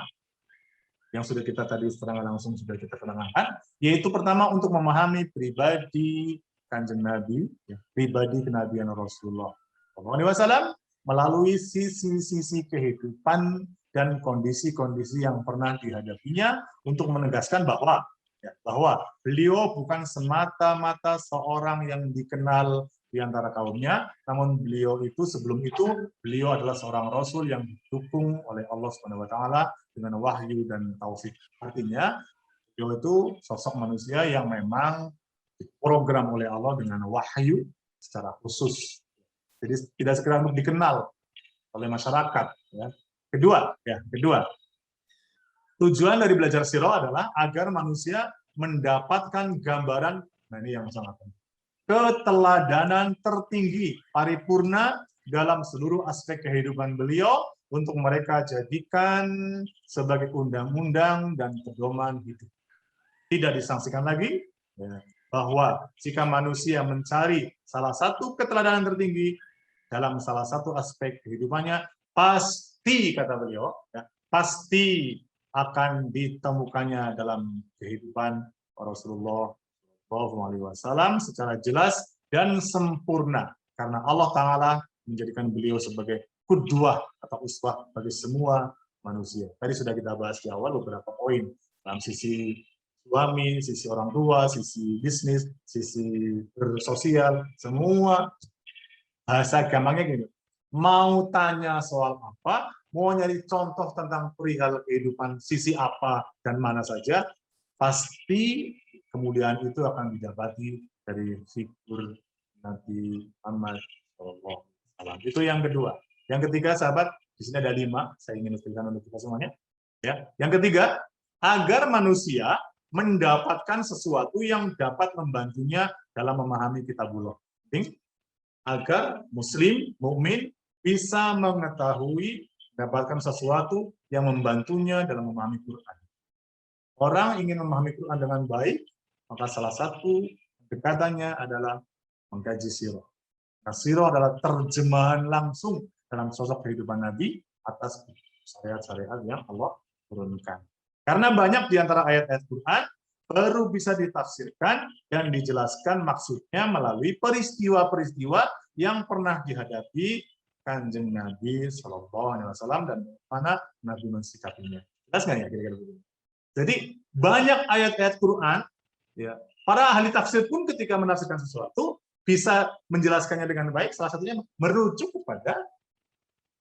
yang sudah kita tadi secara langsung sudah kita terangkan, yaitu pertama untuk memahami pribadi Kanjeng Nabi, ya, pribadi kenabian Rasulullah SAW melalui sisi-sisi kehidupan dan kondisi-kondisi yang pernah dihadapinya, untuk menegaskan bahwa beliau bukan semata-mata seorang yang dikenal di antara kaumnya, namun beliau itu sebelum itu beliau adalah seorang rasul yang didukung oleh Allah Subhanahu wa taala dengan wahyu dan taufik. Artinya beliau itu sosok manusia yang memang diprogram oleh Allah dengan wahyu secara khusus. Jadi tidak sekedar untuk dikenal oleh masyarakat ya. Kedua, tujuan dari belajar sirah adalah agar manusia mendapatkan gambaran, nah ini yang sangat penting, keteladanan tertinggi, paripurna dalam seluruh aspek kehidupan beliau, untuk mereka jadikan sebagai undang-undang dan pedoman hidup. Tidak disangsikan lagi bahwa jika manusia mencari salah satu keteladanan tertinggi dalam salah satu aspek kehidupannya, pasti, kata beliau, pasti akan ditemukannya dalam kehidupan Rasulullah SAW secara jelas dan sempurna, karena Allah Ta'ala menjadikan beliau sebagai qudwah atau uswah bagi semua manusia. Tadi sudah kita bahas di awal beberapa poin dalam sisi suami, sisi orang tua, sisi bisnis, sisi bersosial, semua. Bahasa gampangnya gini, mau tanya soal apa, mau nyari contoh tentang perihal kehidupan sisi apa dan mana saja, pasti kemudian itu akan didapati dari figur Nabi Muhammad SAW. Itu yang kedua. Yang ketiga, sahabat, di sini ada 5, saya ingin nukilkan untuk kita semuanya. Ya. Yang ketiga, agar manusia mendapatkan sesuatu yang dapat membantunya dalam memahami kitabullah. Agar muslim, mukmin bisa mengetahui, mendapatkan sesuatu yang membantunya dalam memahami Quran. Orang ingin memahami Quran dengan baik, maka salah satu pendekatannya adalah mengkaji sirah. Nah, sirah adalah terjemahan langsung dalam sosok kehidupan Nabi atas syariat-syariat yang Allah turunkan. Karena banyak di antara ayat-ayat Quran baru bisa ditafsirkan dan dijelaskan maksudnya melalui peristiwa-peristiwa yang pernah dihadapi Kanjeng Nabi SAW dan mana Nabi mensikapinya. Jelas nggak ya kira-kira begitu? Jadi banyak ayat-ayat Quran, ya, para ahli tafsir pun ketika menafsirkan sesuatu bisa menjelaskannya dengan baik. Salah satunya merujuk kepada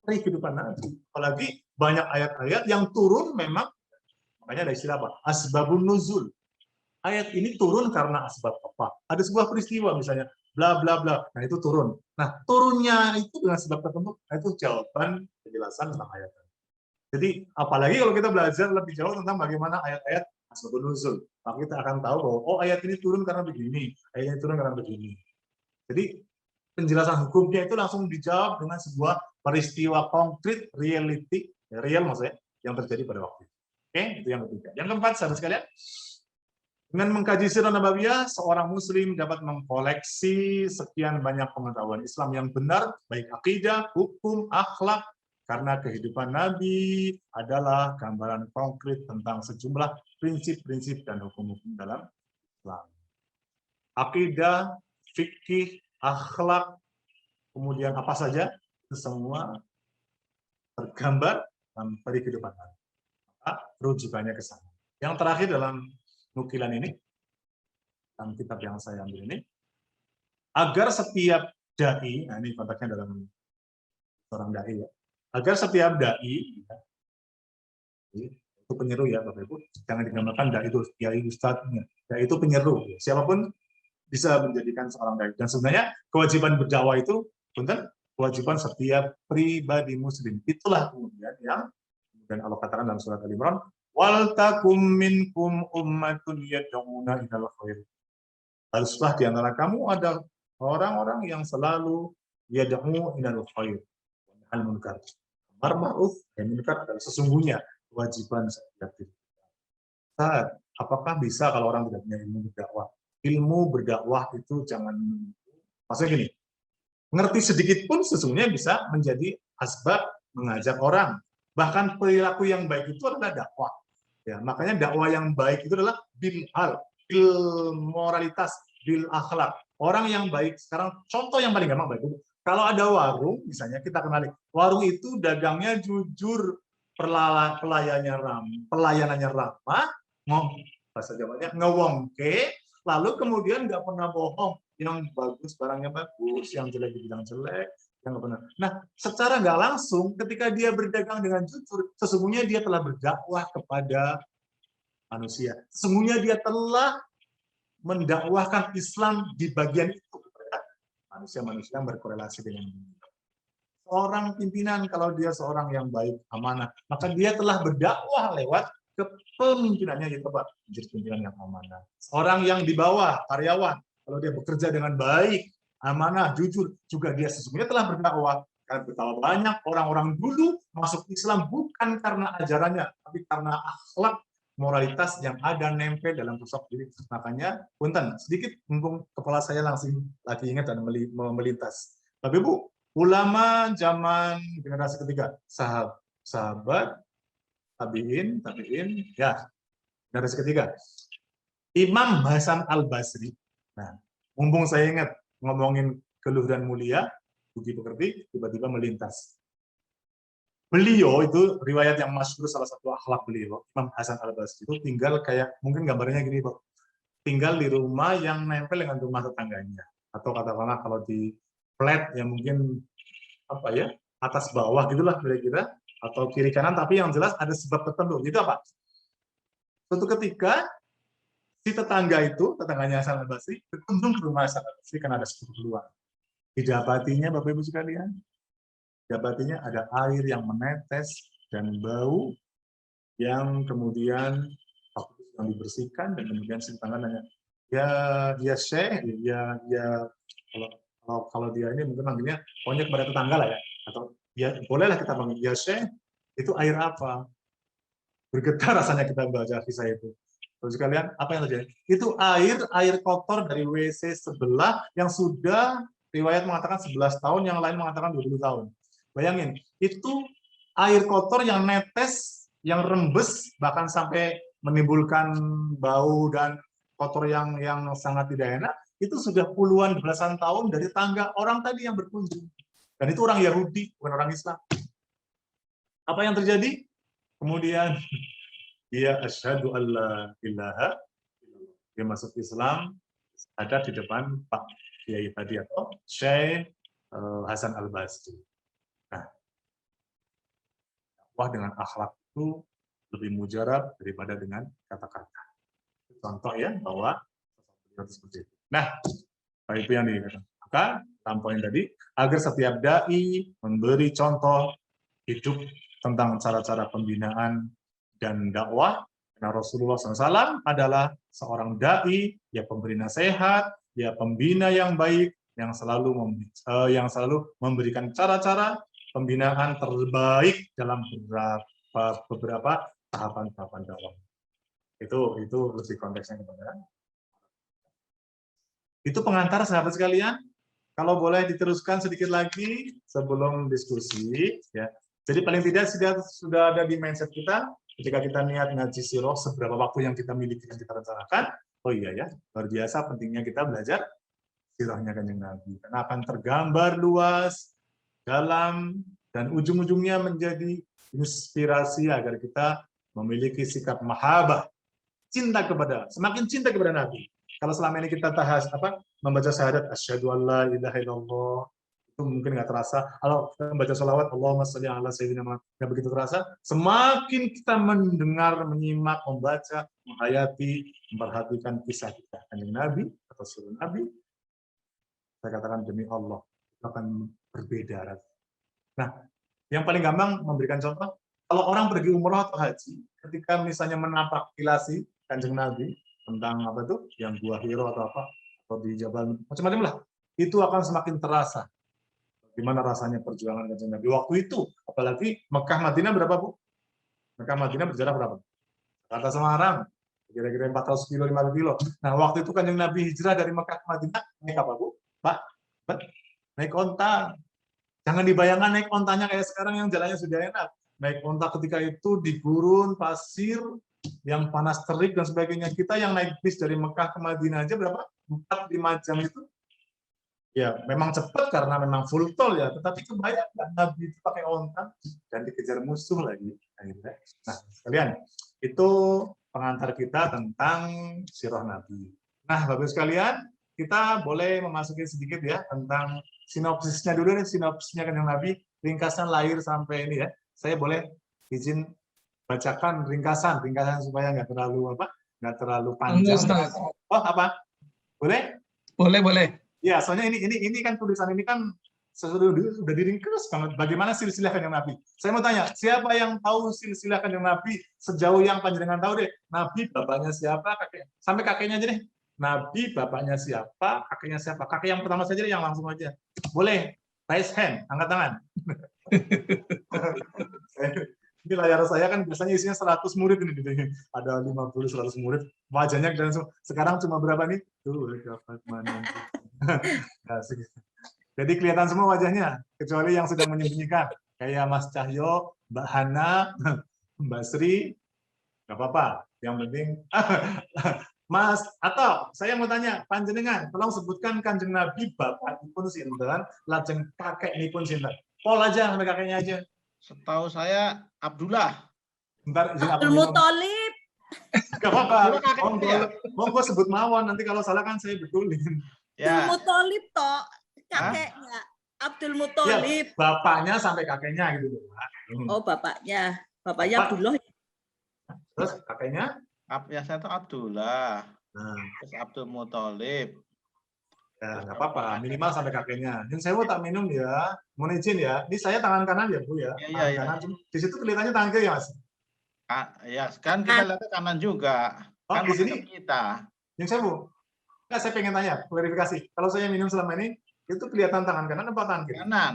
kehidupan Nabi. Apalagi banyak ayat-ayat yang turun memang, makanya ada istilah apa? Asbabun nuzul. Ayat ini turun karena asbab apa? Ada sebuah peristiwa misalnya, bla bla bla. Nah itu turun. Nah turunnya itu dengan sebab tertentu. Nah, itu jawaban penjelasan tentang ayat. Jadi apalagi kalau kita belajar lebih jauh tentang bagaimana ayat-ayat asbabun nuzul, maka kita akan tahu bahwa oh ayat ini turun karena begini, ayat ini turun karena begini. Jadi penjelasan hukumnya itu langsung dijawab dengan sebuah peristiwa konkret, reality, real maksudnya, yang terjadi pada waktu itu. Oke, itu yang ketiga. Yang keempat, sahabat sekalian, dengan mengkaji sirah nabawiyah, seorang muslim dapat mengkoleksi sekian banyak pengetahuan Islam yang benar, baik akidah, hukum, akhlak, karena kehidupan Nabi adalah gambaran konkret tentang sejumlah prinsip-prinsip dan hukum-hukum dalam Islam. Akidah, fikih, akhlak, kemudian apa saja, itu semua tergambar dalam kehidupan Nabi. Maka rujukannya ke sana. Yang terakhir dalam nukilan ini, dalam kitab yang saya ambil ini, agar setiap dai, nah ini konteksnya dalam seorang dai ya, agar setiap dai, itu penyeru ya Bapak Ibu, jangan digambarkan dai itu ustadznya, dai itu penyeru, siapapun bisa menjadikan seorang dai. Dan sebenarnya kewajiban berdakwah itu, punten, kewajiban setiap pribadi muslim. Itulah kemudian yang kemudian Allah katakan dalam surat Al-Imran, wal takum minkum ummatun yad'una ilal khair. Haruslah di antara kamu ada orang-orang yang selalu yad'u ilal khair. Al munkar. Amar ma'ruf dan munkar adalah sesungguhnya kewajiban setiap diri. Apakah bisa kalau orang tidak punya ilmu berdakwah? Ilmu berdakwah itu jangan, maksudnya gini, ngerti sedikit pun sesungguhnya bisa menjadi asbab mengajak orang. Bahkan perilaku yang baik itu adalah dakwah. Ya, makanya dakwah yang baik itu adalah bil hal, bil moralitas, bil akhlak. Orang yang baik sekarang, contoh yang paling gampang baik itu, kalau ada warung, misalnya kita kenali, warung itu dagangnya jujur, pelayanannya ramah, bahasa Jawanya ngewongke, lalu kemudian nggak pernah bohong, yang bagus barangnya bagus, yang jelek dibilang jelek. Yang benar. Nah, secara nggak langsung, ketika dia berdagang dengan jujur, sesungguhnya dia telah berdakwah kepada manusia. Sesungguhnya dia telah mendakwahkan Islam di bagian itu kepada manusia-manusia yang berkorelasi dengan dunia. Seorang pimpinan, kalau dia seorang yang baik, amanah, maka dia telah berdakwah lewat kepemimpinannya, yaitu apa? Menjadi pimpinan yang amanah. Seorang yang di bawah, karyawan, kalau dia bekerja dengan baik, amanah, jujur, juga dia sesungguhnya telah berdakwah. Karena betapa banyak orang-orang dulu masuk Islam bukan karena ajarannya, tapi karena akhlak, moralitas yang ada nempel dalam sosok diri. Makanya, punten, sedikit mumpung kepala saya langsung lagi ingat dan melintas. Tapi Bu, ulama zaman generasi ketiga, sahabat, tabiin, ya, generasi ketiga. Imam Hasan Al-Basri. Nah, mumpung saya ingat, ngomongin keluh dan mulia, budi pekerti, tiba-tiba melintas. Beliau itu, riwayat yang masyhur, salah satu akhlak beliau, Imam Hasan Al-Basri itu tinggal kayak, mungkin gambarnya gini, Pak. Tinggal di rumah yang nempel dengan rumah tetangganya. Atau katakanlah kalau di flat, yang mungkin, apa ya, atas bawah gitulah kira-kira, atau kiri kanan, tapi yang jelas ada sebab tertentu. Itu apa? Suatu ketika, si tetangganya Hasan Al-Basri, berkunjung ke rumah Hasan Al-Basri karena ada keperluan. Didapatinya, Bapak Ibu sekalian, didapatinya ada air yang menetes dan bau yang kemudian yang dibersihkan, dan kemudian si tetangga nanya, ya Syekh, kalau dia ini mungkin manggilnya pokoknya kepada tetangga lah ya, atau ya bolehlah kita panggil, ya Syekh, itu air apa? Bergetar rasanya kita baca kisah itu. Terus sekalian, apa yang terjadi? Itu air kotor dari WC sebelah yang sudah riwayat mengatakan 11 tahun, yang lain mengatakan 20 tahun. Bayangin, itu air kotor yang netes, yang rembes, bahkan sampai menimbulkan bau dan kotor yang sangat tidak enak, itu sudah puluhan belasan tahun dari tangga orang tadi yang berkunjung. Dan itu orang Yahudi, bukan orang Islam. Apa yang terjadi? Kemudian dia asyhadu alla ilaha illallah. Dia masuk Islam, ada di depan Pak Kiai tadi atau Syekh Hasan Al-Basri. Nah, dakwah dengan akhlak itu lebih mujarab daripada dengan kata-kata. Contoh ya bahwa seperti itu. Nah, itu yang dikatakan. Maka poin tadi agar setiap dai memberi contoh hidup tentang cara-cara pembinaan dan dakwah. Karena Rasulullah SAW adalah seorang dai, ya pemberi nasihat, ya pembina yang baik, yang selalu memberikan cara-cara pembinaan terbaik dalam beberapa tahapan-tahapan dakwah. Itu lebih konteksnya kepada. Itu pengantar sahabat sekalian. Kalau boleh diteruskan sedikit lagi sebelum diskusi, ya. Jadi paling tidak sudah ada di mindset kita ketika kita niat ngaji sirah, seberapa waktu yang kita miliki dan kita rencanakan. Oh iya ya, luar biasa pentingnya kita belajar sirahnya Kanjeng Nabi. Karena akan tergambar luas, dalam, dan ujung-ujungnya menjadi inspirasi agar kita memiliki sikap mahabbah, semakin cinta kepada Nabi. Kalau selama ini kita membaca syahadat asyhadu alla ilaha illallah, itu mungkin nggak terasa. Kalau kita membaca sholawat Allahumma sholli ala sayyidina Muhammad, nggak begitu terasa. Semakin kita mendengar, menyimak, membaca, menghayati, memperhatikan kisah kita Kanjeng Nabi atau sunnah Nabi, saya katakan demi Allah itu akan berbeda. Nah, yang paling gampang memberikan contoh, kalau orang pergi umroh atau haji, ketika misalnya menapakilasi Kanjeng Nabi tentang apa tuh, yang Gua Hiro atau apa, atau di Jabal, macam-macam lah, itu akan semakin terasa gimana rasanya perjuangan Kanjeng Nabi waktu itu. Apalagi Mekah Madinah berapa, Bu? Mekah Madinah berjarak berapa? Jakarta Semarang, kira-kira 400 kilo, 500 kilo. Nah, waktu itu Kanjeng Nabi hijrah dari Mekah ke Madinah, naik apa, Bu? Pak? Naik onta. Jangan dibayangkan naik ontanya kayak sekarang yang jalannya sudah enak. Naik onta ketika itu di gurun, pasir, yang panas terik dan sebagainya. Kita yang naik bis dari Mekah ke Madinah aja berapa? 4-5 jam itu. Ya, memang cepat karena memang full tol ya. Tetapi kebayangkan Nabi itu pakai onta dan dikejar musuh lagi. Nah, sekalian, itu pengantar kita tentang sirah Nabi. Nah, Bapak sekalian, kita boleh memasuki sedikit ya tentang sinopsisnya dulu nih, sinopsisnya Kanjeng Nabi, ringkasan lahir sampai ini ya. Saya boleh izin bacakan ringkasan supaya nggak terlalu panjang. Oh, apa? Boleh? Boleh. Ya, soalnya ini kan tulisan ini kan sudah diringkas banget. Bagaimana silsilah Kanjeng Nabi? Saya mau tanya, siapa yang tahu silsilah Kanjeng Nabi sejauh yang panjenengan tahu deh? Nabi bapaknya siapa, kakek sampai kakeknya aja deh. Nabi bapaknya siapa, kakeknya siapa? Kakek yang pertama saja deh, yang langsung aja. Boleh, raise hand, angkat tangan. Ini layar saya kan biasanya isinya 100 murid ini. Ada 50-100 murid. Wajahnya dan sekarang cuma berapa nih? Tuh, dapat mana? Jadi kelihatan semua wajahnya, kecuali yang sedang menyembunyikan. Kayak Mas Cahyo, Mbak Hana, Mbak Sri, nggak apa-apa. Yang penting, Mas, atau saya mau tanya, panjenengan, tolong sebutkan Kanjeng Nabi bapakipun sinten, lajeng kakekipun sinten. Pol aja sampai kakeknya aja. Setahu saya Abdullah. Bentar, Abdul Muthalib. Gak apa-apa. Monggo sebut mawon, nanti kalau salah kan saya betulin. Ya. Abdul Muthalib toh kakeknya. Abdul Muthalib. Ya, bapaknya sampai kakeknya gitu. Oh, bapaknya. Bapaknya Abdullah. Terus kakeknya? Ya, saya tahu Abdullah. Nah. Terus Abdul Muthalib. Ya, nggak apa-apa, minimal sampai kakeknya. Ini saya mau tak minum ya, mohon izin ya. Ini saya tangan kanan ya, Bu ya. Iya. Kanan. Di situ kelihatannya tangan kiri ya, Mas. Ya, kan kita lihat kanan juga. Oh, kan di sini kita. Yang saya, Bu. Nah, saya pengen tanya, klarifikasi. Kalau saya minum selama ini, itu kelihatan tangan kanan apa tangan kiri? Kanan.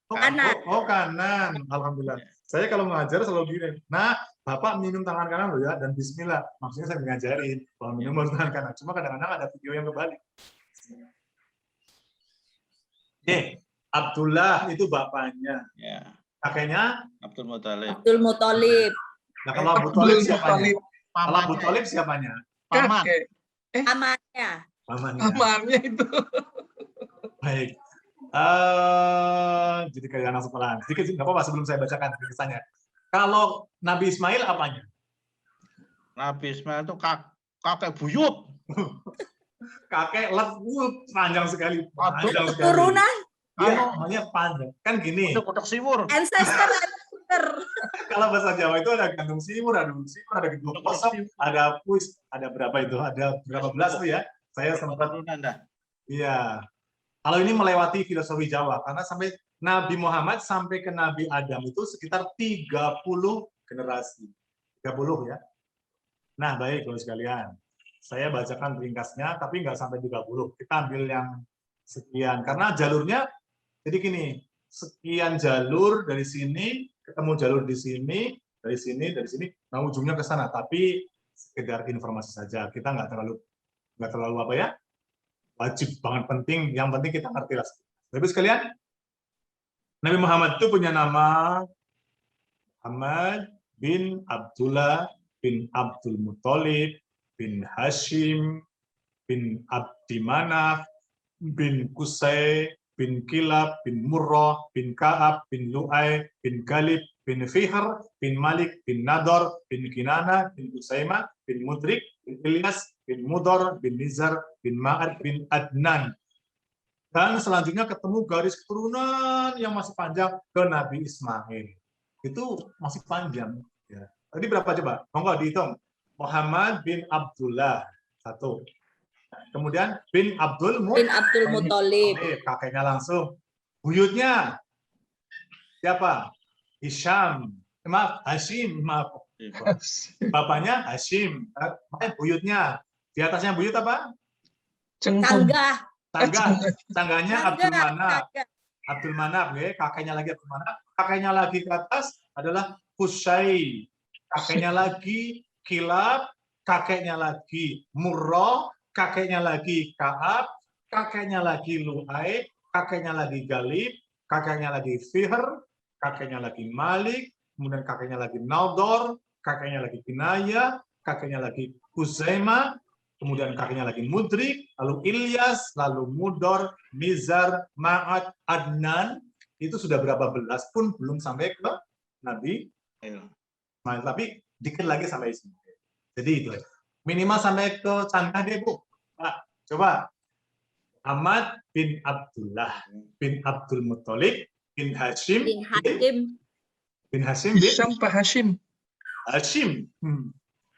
Kanan. Alhamdulillah. Saya kalau mengajar selalu gini. Nah, Bapak minum tangan kanan loh ya, dan bismillah. Maksudnya saya ngajarin, kalau minum harus tangan kanan. Cuma kadang-kadang ada video yang kebalik. Abdullah itu bapaknya. Ya. Kakeknya? Abdul Muthalib. Abdul Muthalib. Nah, kalau Abu Thalib siapanya? Kalau Abu Pamannya. Thalib siapanya? Paman. Kakek. Pamannya. Pamannya. Pamannya itu. Baik. Jadi kayak anak sekolahan. Sedikit nggak apa-apa sebelum saya bacakan kisahnya. Kalau Nabi Ismail apanya? Nabi Ismail itu kakek buyut. Kakek panjang sekali. Panjang sekali. Keturunan Iya, namanya panjang. Kan gini. Kotak siwur. ancestor. Kalau bahasa Jawa itu ada gantung simur, ada gedung kosong, ada puis, ada berapa itu? Ada berapa belas tuh ya? Saya sempat. Keturunan dah. Iya. Kalau ini melewati filosofi Jawa, karena sampai Nabi Muhammad sampai ke Nabi Adam itu sekitar 30 generasi. 30 ya. Nah, baik kalau sekalian. Saya bacakan ringkasnya, tapi nggak sampai 30. Kita ambil yang sekian. Karena jalurnya, jadi gini, sekian jalur dari sini, ketemu jalur di sini, dari sini, nah ujungnya ke sana. Tapi sekedar informasi saja. Kita nggak terlalu apa ya? Wajib banget penting. Yang penting kita ngerti lah. Bapak sekalian, Nabi Muhammad itu punya nama Muhammad bin Abdullah bin Abdul Muthalib bin Hashim bin Abdi Manaf bin Qusay bin Kilab bin Murrah bin Ka'ab bin Lu'ay bin Galib bin Fihr bin Malik bin Nador bin Kinana bin Usaimah bin Mudrik bin Ilyas bin Mudor bin Nizar bin Ma'ad bin Adnan. Dan selanjutnya ketemu garis keturunan yang masih panjang ke Nabi Ismail. Itu masih panjang. Ya. Tadi berapa coba? Monggo dihitung. Muhammad bin Abdullah, 1. Kemudian bin Abdul Muthalib. Kakeknya langsung. Buyutnya siapa? Hisham. Hashim. Maaf. Bapaknya Hashim. Buyutnya. Di atasnya buyut apa? Cengkung. Tangganya Abdul Manaf. Abdul Manaf, ya. Kakeknya lagi Abdul Manaf. Kakeknya lagi ke atas adalah Qusay. Kakeknya lagi Kilab. Kakeknya lagi Murrah. Kakeknya lagi Ka'ab. Kakeknya lagi Lu'ay. Kakeknya lagi Galib. Kakeknya lagi Fihr. Kakeknya lagi Malik. Kemudian kakeknya lagi Nador. Kakeknya lagi Kinaya. Kakeknya lagi Uzaimah. Kemudian kakeknya lagi Mudrik, lalu Ilyas, lalu Mudor, Nizar, Ma'ad, Adnan. Itu sudah berapa belas pun belum sampai ke Nabi Ismail. Tapi dikit lagi sampai sini. Jadi itu. Minimal sampai ke Cangkah deh, Bu. Nah, coba. Ahmad bin Abdullah bin Abdul Muthalib bin Hashim bin Hashim bin Hisham Pak Hashim. Hashim.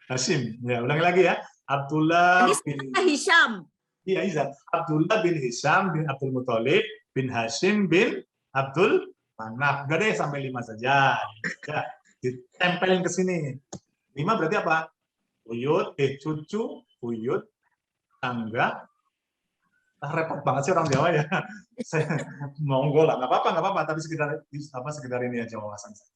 Hashim. Ya, ulangi lagi ya. Abdullah bin Hisham. Iya, Iza. Abdullah bin Hisham bin Abdul Muthalib bin Hashim bin Abdul Manaf. Enggak deh, sampai 5 saja. Ya, ditempelin ke sini. 5 berarti apa? Buyut, cucu, buyut, tangga. Repot banget sih orang Jawa ya. Saya monggo lah, nggak apa-apa. Tapi sekedar ini aja wawasan saya.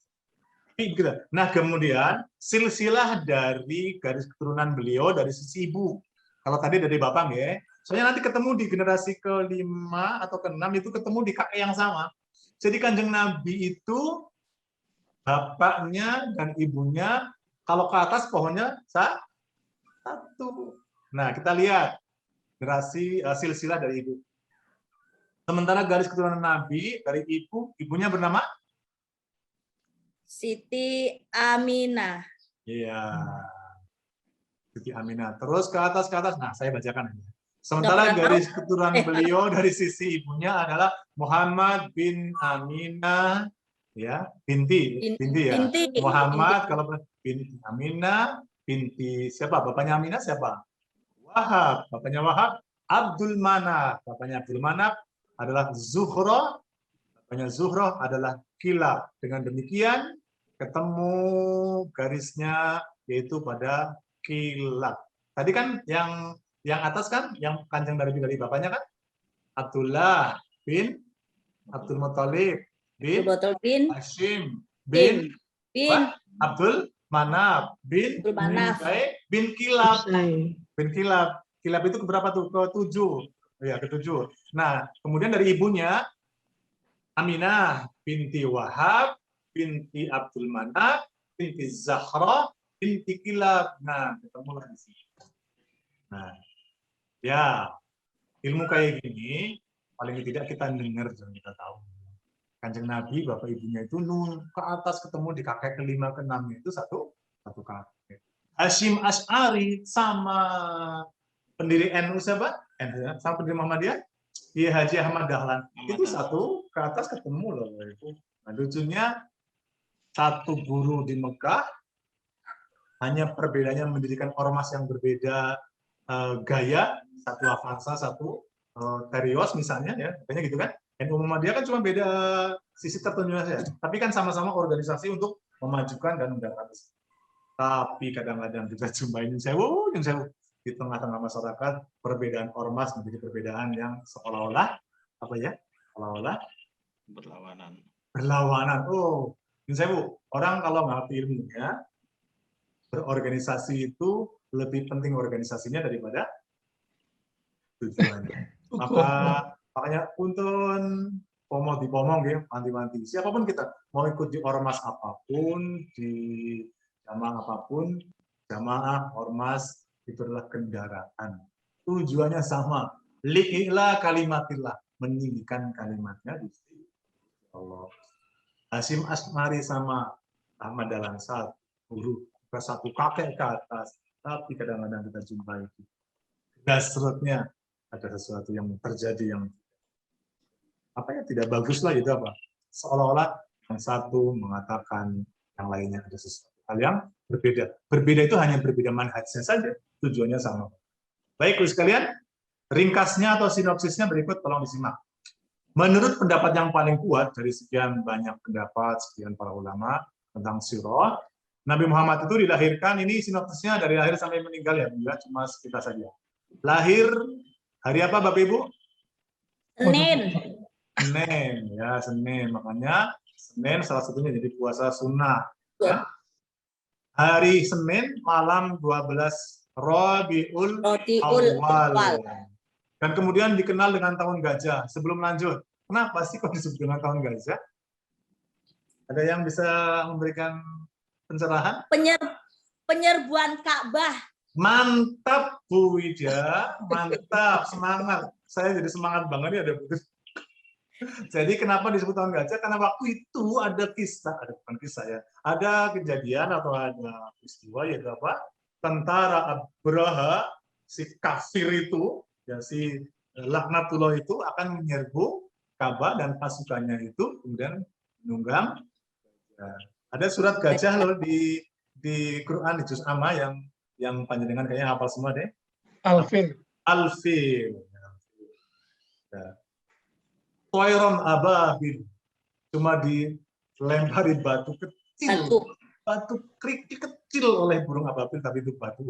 Nah, kemudian silsilah dari garis keturunan beliau dari sisi ibu. Kalau tadi dari bapak, ya. Soalnya nanti ketemu di generasi ke-5 atau ke-6 itu ketemu di kakek yang sama. Jadi Kanjeng Nabi itu bapaknya dan ibunya kalau ke atas pohonnya 1. Nah, kita lihat generasi silsilah dari ibu. Sementara garis keturunan Nabi dari ibunya bernama Siti Aminah. Iya. Siti Aminah. Terus ke atas. Nah, saya bacakan aja. Sementara garis keturunan beliau dari sisi ibunya adalah Muhammad bin Aminah, ya, binti ya. Muhammad kalau binti Aminah, binti siapa? Bapaknya Aminah siapa? Wahab. Bapaknya Wahab. Abdul Manaf. Bapaknya Abdul Manaf adalah Zuhra. Bapaknya Zuhra adalah Kilab. Dengan demikian ketemu garisnya yaitu pada Kilab. Tadi kan yang atas kan yang kanjeng dari bapaknya kan Abdullah bin Abdul Muthalib bin Hashim bin Abdul Manaf bin Kilab. Kilab itu berapa tuh? Ke-7. Ya, ke-7. Nah, kemudian dari ibunya Aminah binti Wahab binti Abdul Manaf binti Zahra intikilab. Nah, ketemulah di sini. Nah, ya, ilmu kayak gini, paling tidak kita dengar dan kita tahu. Kanjeng Nabi, bapak ibunya itu ke atas ketemu di kakek kelima keenam itu satu kakek. Hashim Asy'ari sama pendiri NU siapa? Sama pendiri Muhammadiyah, Kiai Haji Ahmad Dahlan. Itu satu ke atas ketemu loh itu. Nah, lucunya satu guru di Mekah, hanya perbedaannya mendirikan ormas yang berbeda gaya, satu Avanza, satu Terios misalnya ya, kayaknya gitu kan. NU Muhammadiyah kan cuma beda sisi tertentunya saja, tapi kan sama-sama organisasi untuk memajukan dan mendapat. Tapi kadang-kadang kita jumpain yang sewu di tengah-tengah masyarakat, perbedaan ormas menjadi perbedaan yang seolah-olah apa ya? Seolah-olah berlawanan. Oh, yang sewu, orang kalau ngerti ilmunya, berorganisasi itu lebih penting organisasinya daripada tujuannya. Makanya punten pomong di pomong ya, manti-manti. Siapapun kita mau ikut di ormas apapun, di jamaah apapun, jamaah, ormas itu adalah kendaraan. Tujuannya sama. Li'ila kalimatillah, meninggikan kalimatnya di Allah. Hashim Asy'ari sama Ahmad Dahlan satu guru, satu kakek ke atas. Tapi kadang-kadang kita jumpai itu. Dasarnya ada sesuatu yang terjadi yang apa ya tidak bagus lah, itu apa? Seolah-olah yang satu mengatakan yang lainnya ada sesuatu hal yang berbeda. Berbeda itu hanya berbeda manhajnya saja, tujuannya sama. Baik, Ibu sekalian, ringkasnya atau sinopsisnya berikut, tolong disimak. Menurut pendapat yang paling kuat dari sekian banyak pendapat sekian para ulama tentang sirah, Nabi Muhammad itu dilahirkan, ini sinopsisnya dari lahir sampai meninggal ya, cuma sekitar saja. Lahir hari apa Bapak Ibu? Senin. Senin, ya Senin. Makanya Senin salah satunya jadi puasa sunnah. Ya. Hari Senin malam 12 Rabiul Awal. Dan kemudian dikenal dengan tahun gajah. Sebelum lanjut, kenapa sih kok disebut dengan tahun gajah? Ada yang bisa memberikan pencerahan? Penyerbuan Ka'bah. Mantap Bu Wida, mantap, semangat. Saya jadi semangat banget ya ada begitu. Jadi kenapa disebut tahun gajah? Karena waktu itu ada kisah, bukan kisah ya, ada kejadian atau ada peristiwa yaitu apa? Tentara Abraha, si kafir itu, ya si laknatullah itu akan menyerbu Ka'bah dan pasukannya itu kemudian menunggang. Ya. Ada surat gajah loh di Quran di juz amma yang panjenengan kayaknya hafal semua deh. Al-Fil. Ya. Toiron ababil, cuma dilempari batu kecil, batu kerikil kecil oleh burung ababil, tapi itu batu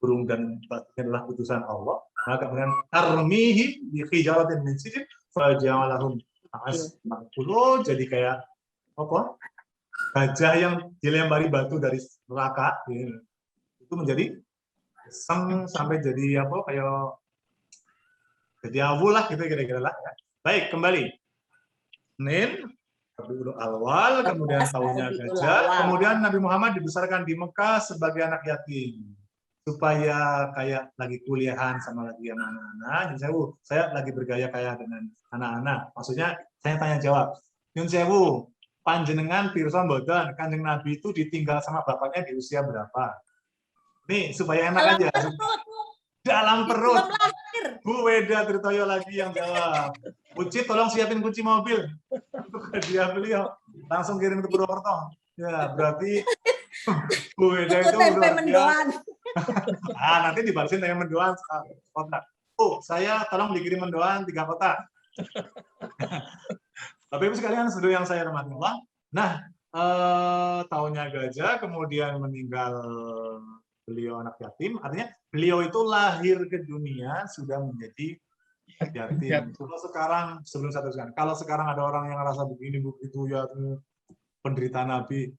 burung dan batunya adalah putusan Allah. Maka kemudian tarmihi bi hijaratin min sijil faja'alahum asmakulo, jadi kayak apa? Gajah yang dilempari batu dari neraka. Ya. Itu menjadi sampai jadi apa kayak jadi awu lah gitu kira-kira lah ya. Baik, kembali. Senin Rabiul Awal, kemudian tahunnya gajah, kemudian Nabi Muhammad dibesarkan di Mekah sebagai anak yatim supaya kayak lagi kuliahan sama lagi anak-anak. Nyun sewu, saya lagi bergaya kayak dengan anak-anak. Maksudnya saya tanya jawab. Nyun sewu, panjenengan pirsa mboten Kanjeng Nabi itu ditinggal sama bapaknya di usia berapa? Nih, supaya enak aja. Dalam perut. Bu Weda Tirtoyo lagi yang jawab. Uci, tolong siapin kunci mobil. Untuk hadiah beliau. Langsung kirim ke Purwokerto. Ya, berarti Bu Weda itu udah nanti dibalesin dengan mendoan kota. Oh, saya tolong dikirim mendoan 3 kota. Bapak Ibu sekalian, saudara yang saya hormati Allah. Nah, tahunnya gajah, kemudian meninggal beliau anak yatim, artinya beliau itu lahir ke dunia sudah menjadi yatim. Kalau sekarang, sebelum satu sekarang, kalau sekarang ada orang yang merasa begini, begitu ya, penderitaan Nabi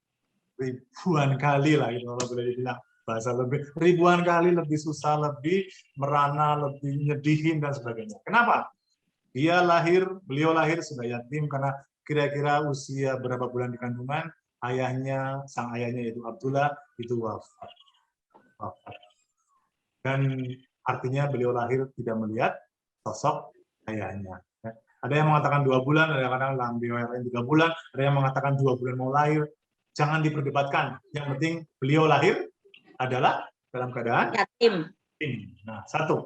ribuan kali lah, gitu, kalau boleh dibilang bahasa lebih, ribuan kali lebih susah, lebih merana, lebih nyedihin dan sebagainya. Kenapa? Beliau lahir sudah yatim karena kira-kira usia berapa bulan di kandungan, sang ayahnya yaitu Abdullah itu wafat. Dan artinya beliau lahir tidak melihat sosok ayahnya. Ada yang mengatakan 2 bulan, ada yang mengatakan beliau yang 3 bulan, ada yang mengatakan 2 bulan mau lahir. Jangan diperdebatkan. Yang penting beliau lahir adalah dalam keadaan Yatim. Nah, 1.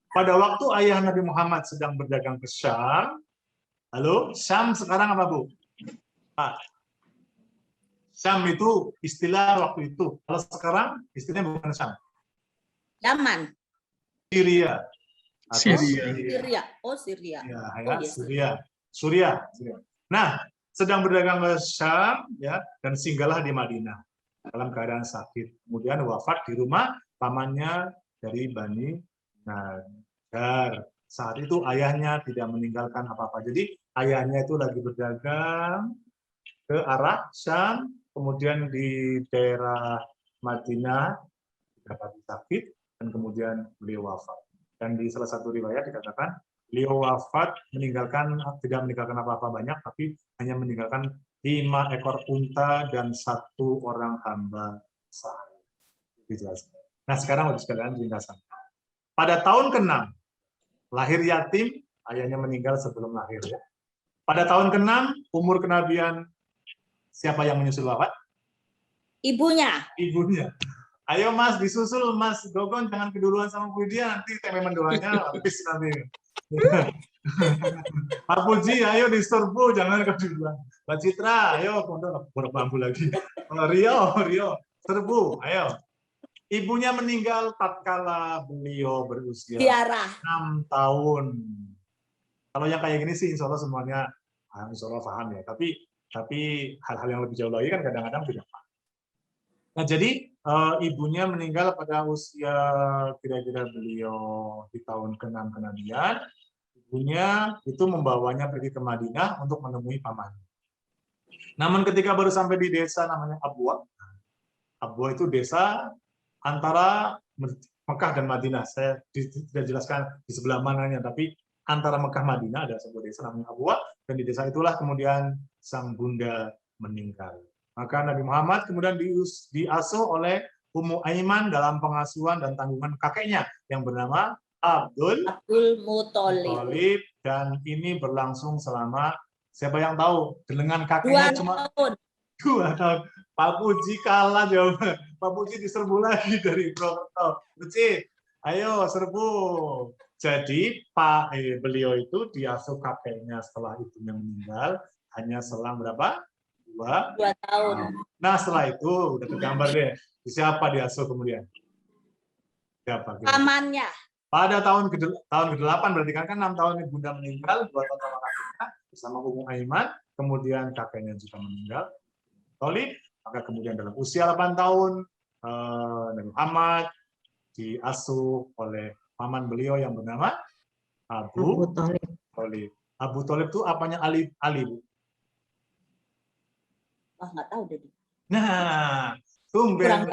Pada waktu ayah Nabi Muhammad sedang berdagang ke Syam, halo, Syam sekarang apa, Bu? Syam itu istilah waktu itu. Kalau sekarang istilahnya bukan Syam. Yaman. Syria. Syria. Oh, Syria. Ya, Oh, yes. Syria. Nah, sedang berdagang ke Syam ya, dan singgahlah di Madinah dalam keadaan sakit. Kemudian wafat di rumah pamannya dari Bani Najjar. Saat itu ayahnya tidak meninggalkan apa-apa. Jadi ayahnya itu lagi berdagang ke arah Syam, kemudian di daerah Madinah didapati sakit, dan kemudian beliau wafat. Dan di salah satu riwayat dikatakan beliau wafat tidak meninggalkan apa-apa banyak, tapi hanya meninggalkan 5 ekor unta dan 1 orang hamba sahaya. Dijelaskan. Nah, sekarang untuk sekalian ringkasan. Pada tahun ke-6 lahir yatim, ayahnya meninggal sebelum lahir ya. Pada tahun ke-6 umur kenabian, siapa yang menyusul wafat? Ibunya. Ayo Mas, disusul Mas Gogon, jangan keduluan sama Bu Dia, nanti temen doanya habis nanti. Pak Puji, ayo diserbu, jangan keduluan. Mbak Citra, ayo pondok bambu lagi. Rio, serbu, ayo. Ibunya meninggal tatkala beliau berusia 6 tahun. Kalau yang kayak gini sih, insya Allah semuanya, insya Allah paham ya. Tapi hal-hal yang lebih jauh lagi kan kadang-kadang tidak paham. Nah, jadi ibunya meninggal pada usia kira-kira beliau di tahun ke-6 kenabian. Ibunya itu membawanya pergi ke Madinah untuk menemui pamannya. Namun ketika baru sampai di desa namanya Abwa itu desa antara Mekah dan Madinah. Saya tidak jelaskan di sebelah mananya, tapi antara Mekah dan Madinah ada sebuah desa namanya Abwa, dan di desa itulah kemudian sang bunda meninggal. Maka Nabi Muhammad kemudian diasuh oleh Ummu Aiman dalam pengasuhan dan tanggungan kakeknya yang bernama Abdul Muthalib, dan ini berlangsung selama, siapa yang tahu, dengan kakeknya 2 cuma tahun. 2 tahun. Pak Puji kalah jawaban. Pak Puji diserbu lagi dari Purwokerto. Puji, ayo serbu. Jadi beliau itu diasuh kakeknya setelah ibunya meninggal hanya selang berapa? 2 tahun. Nah, setelah itu udah tergambar deh. Siapa diasuh kemudian? Siapa? Pamannya. Pada tahun ke-8 berarti kan 6 tahun ibunda meninggal, 2 tahun sama kakeknya bersama Ummu Aiman, kemudian kakeknya juga meninggal. Maka kemudian dalam usia 8 tahun Nabi Muhammad diasuh oleh paman beliau yang bernama Abu Thalib. Abu Thalib itu apanya Ali? Wah, nggak tahu deh. Nah, tumben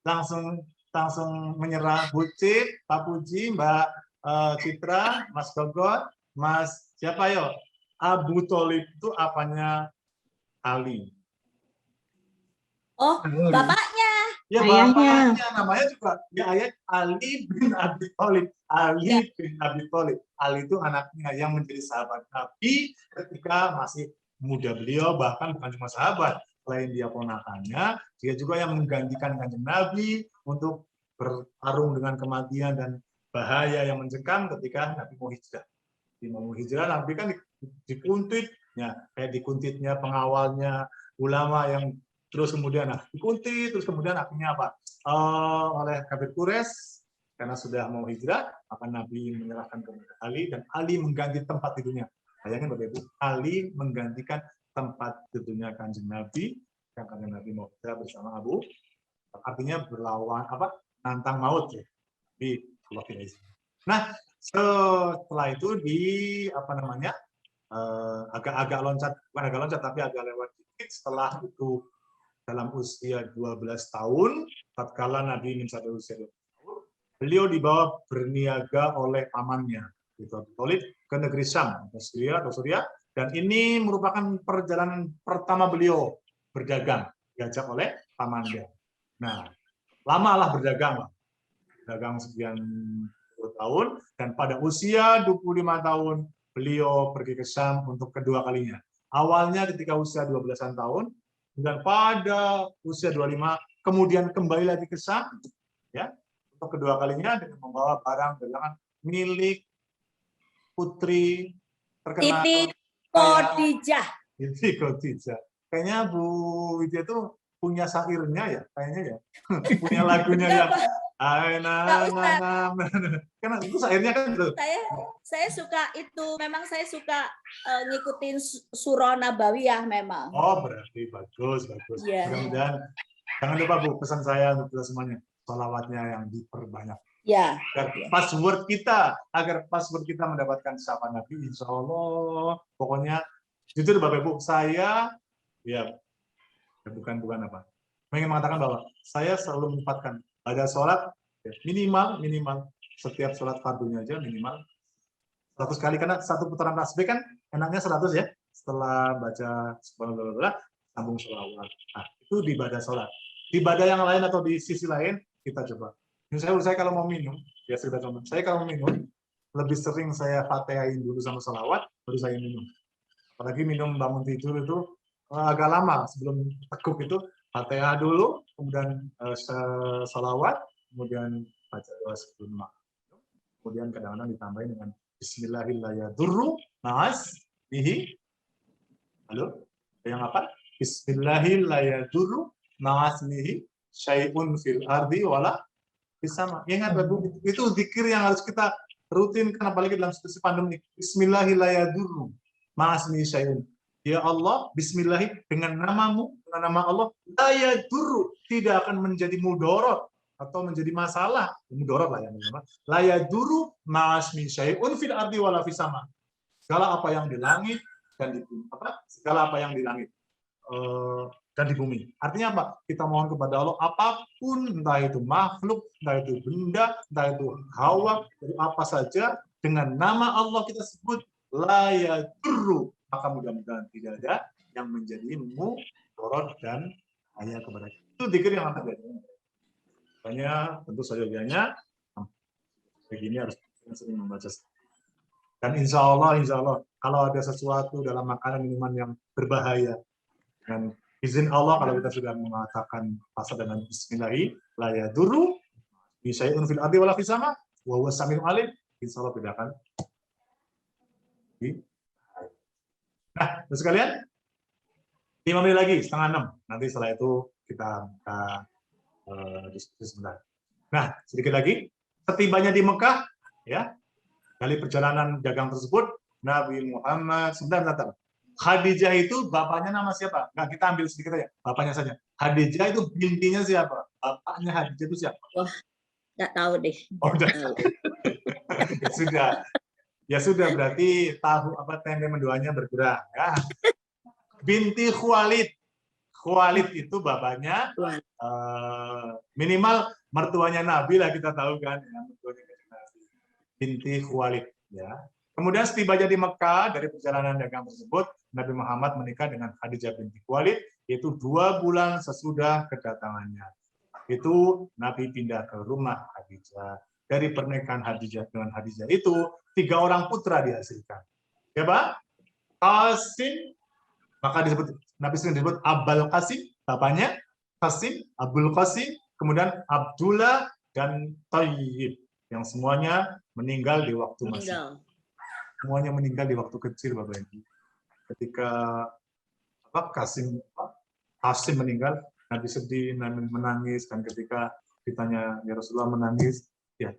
langsung menyerah. Bucit, Pak Puji, Mbak Citra, Mas Gogot, Mas siapa yo? Abu Thalib itu apanya Ali? Oh, bapaknya. Ya, bapaknya. Namanya juga ya, ayat Ali bin Abi Thalib. Ali bin Abi Thalib. Ali itu anaknya yang menjadi sahabat Nabi ketika masih muda beliau, bahkan bukan cuma sahabat. Selain dia ponakannya, dia juga yang menggantikan Kanjeng Nabi untuk bertarung dengan kematian dan bahaya yang mencekam ketika Nabi mau hijrah. Di mau hijrah, Nabi kan dikuntit, ya, kayak dikuntitnya pengawalnya, ulama yang terus kemudian dikuntit, terus kemudian akhirnya apa? Oleh Kafir Quraisy, karena sudah mau hijrah, maka Nabi menyerahkan kepada Ali, dan Ali mengganti tempat tidurnya. Bayangkan Bapak Ibu, Ali menggantikan tempat tidurnya Kanjeng Nabi, yang Kanjeng Nabi mau hijrah bersama Abu, artinya berlawan nantang maut ya. Di Allah tidak izin. Nah, setelah itu agak loncat, bukan agak loncat tapi agak lewat dikit. Setelah itu dalam usia 12 tahun, tatkala Nabi mencapai usia 12 tahun, beliau dibawa berniaga oleh pamannya, Abu Thalib, ke negeri Syam, Syria, dan ini merupakan perjalanan pertama beliau berdagang. diajak oleh pamannya. Nah, lamalah berdagang lah. Dagang sekian puluh tahun, dan pada usia 25 tahun beliau pergi ke Syam untuk kedua kalinya. Awalnya ketika usia 12-an tahun, dan pada usia 25 kemudian kembali lagi ke Syam, ya, untuk kedua kalinya dengan membawa barang dagangan milik putri terkenal Siti kayak Khadijah. Siti Khadijah. Kayaknya Bu Widya itu punya syairnya ya, kayaknya ya. Punya lagunya Enggak, yang Pak. Enggak, Ustaz. karena itu syairnya kan itu. Saya suka itu, memang saya suka ngikutin surah Nabawiyah memang. Oh, berarti bagus. Iya. Mudah-mudahan jangan lupa Bu, pesan saya untuk kita semuanya, sholawatnya yang diperbanyak. Ya. Agar password kita mendapatkan syafaat Nabi, insya Allah. Pokoknya jujur Bapak Ibu, saya ya bukan apa, ingin mengatakan bahwa saya selalu menempatkan ada sholat ya, minimal setiap sholat fardunya aja minimal 100 kali, karena satu putaran tasbih kan enaknya 100 ya, setelah baca subhanallah sambung sholawat. Nah, itu di ibadah sholat. Di ibadah yang lain atau di sisi lain kita coba. Misalnya saya kalau mau minum, ya sudah contoh. Saya kalau minum lebih sering saya fatihain dulu sama sholawat baru saya minum. Apalagi minum bangun tidur itu agak lama sebelum teguk itu, Fatihah dulu, kemudian sholawat, kemudian baca doa sebelum makan. Kemudian kadang-kadang ditambahin dengan Bismillahirrahmanirrahim. Bihi. Halo? Yang apa? Bismillahirrahmanirrahim. Syai'un fil ardi wala bisama. Ingat Bapak, itu zikir yang harus kita rutinkan apalagi dalam situasi pandemi. Bismillahirrahmanirrahim. Syai'un. Ya Allah, bismillahi, dengan namamu, dengan nama Allah, la yadurru, tidak akan menjadi mudorot atau menjadi masalah. Mudorot lah yang namanya. La yadurru ma'asmi syai'un fil ardi wala fisama. Segala apa yang di langit dan di bumi. Segala apa yang di langit dan di bumi. Artinya apa? Kita mohon kepada Allah apapun, entah itu makhluk, entah itu benda, entah itu hawa, apa saja, dengan nama Allah kita sebut la yadurru, maka mudah-mudahan tidak ada yang menjadi mudorot dan hanya kepada kita. Itu zikir yang akan terjadi. Makanya tentu saja biasanya begini harus sering membaca. Dan insya Allah kalau ada sesuatu dalam makanan minuman yang berbahaya, dan izin Allah kalau kita sudah mengatakan pasal dengan Bismillahi la yadurru syai'un fil ardi wala fis sama wa huwas samiul alim, insya Allah tidak akan. Nah, terus sekalian, 5 menit lagi, 5:30. Nanti setelah itu kita diskusi sebentar. Nah, sedikit lagi, setibanya di Mekah, ya, dari perjalanan dagang tersebut, Nabi Muhammad, sebentar. Khadijah itu bapaknya nama siapa? Nggak, kita ambil sedikit aja, bapaknya saja. Khadijah itu bintinya siapa? Bapaknya Khadijah itu siapa? Wah, nggak tahu deh. Oh, udah. Ya sudah, berarti tahu apa tempe mendoanya bergerak. Ya. Binti Khuwailid. Khuwailid itu bapaknya minimal mertuanya Nabi lah, kita tahu kan. Ya, Binti Khuwailid. Ya. Kemudian setibanya di Mekah dari perjalanan dagang tersebut, Nabi Muhammad menikah dengan Khadijah binti Khuwailid, yaitu 2 bulan sesudah kedatangannya. Itu Nabi pindah ke rumah Khadijah. Dari pernikahan Khadijah dengan Khadijah itu 3 orang putra dihasilkan. Siapa? Qasim, maka disebut Nabi sering disebut Abul Qasim, bapaknya Qasim, Abul Qasim, kemudian Abdullah dan Thayyib, yang semuanya meninggal di waktu masih. Semuanya meninggal di waktu kecil, Bapak Ibu. Ketika Qasim meninggal, Nabi sedih, Nabi menangis, dan ketika ditanya, ya Rasulullah menangis, ya,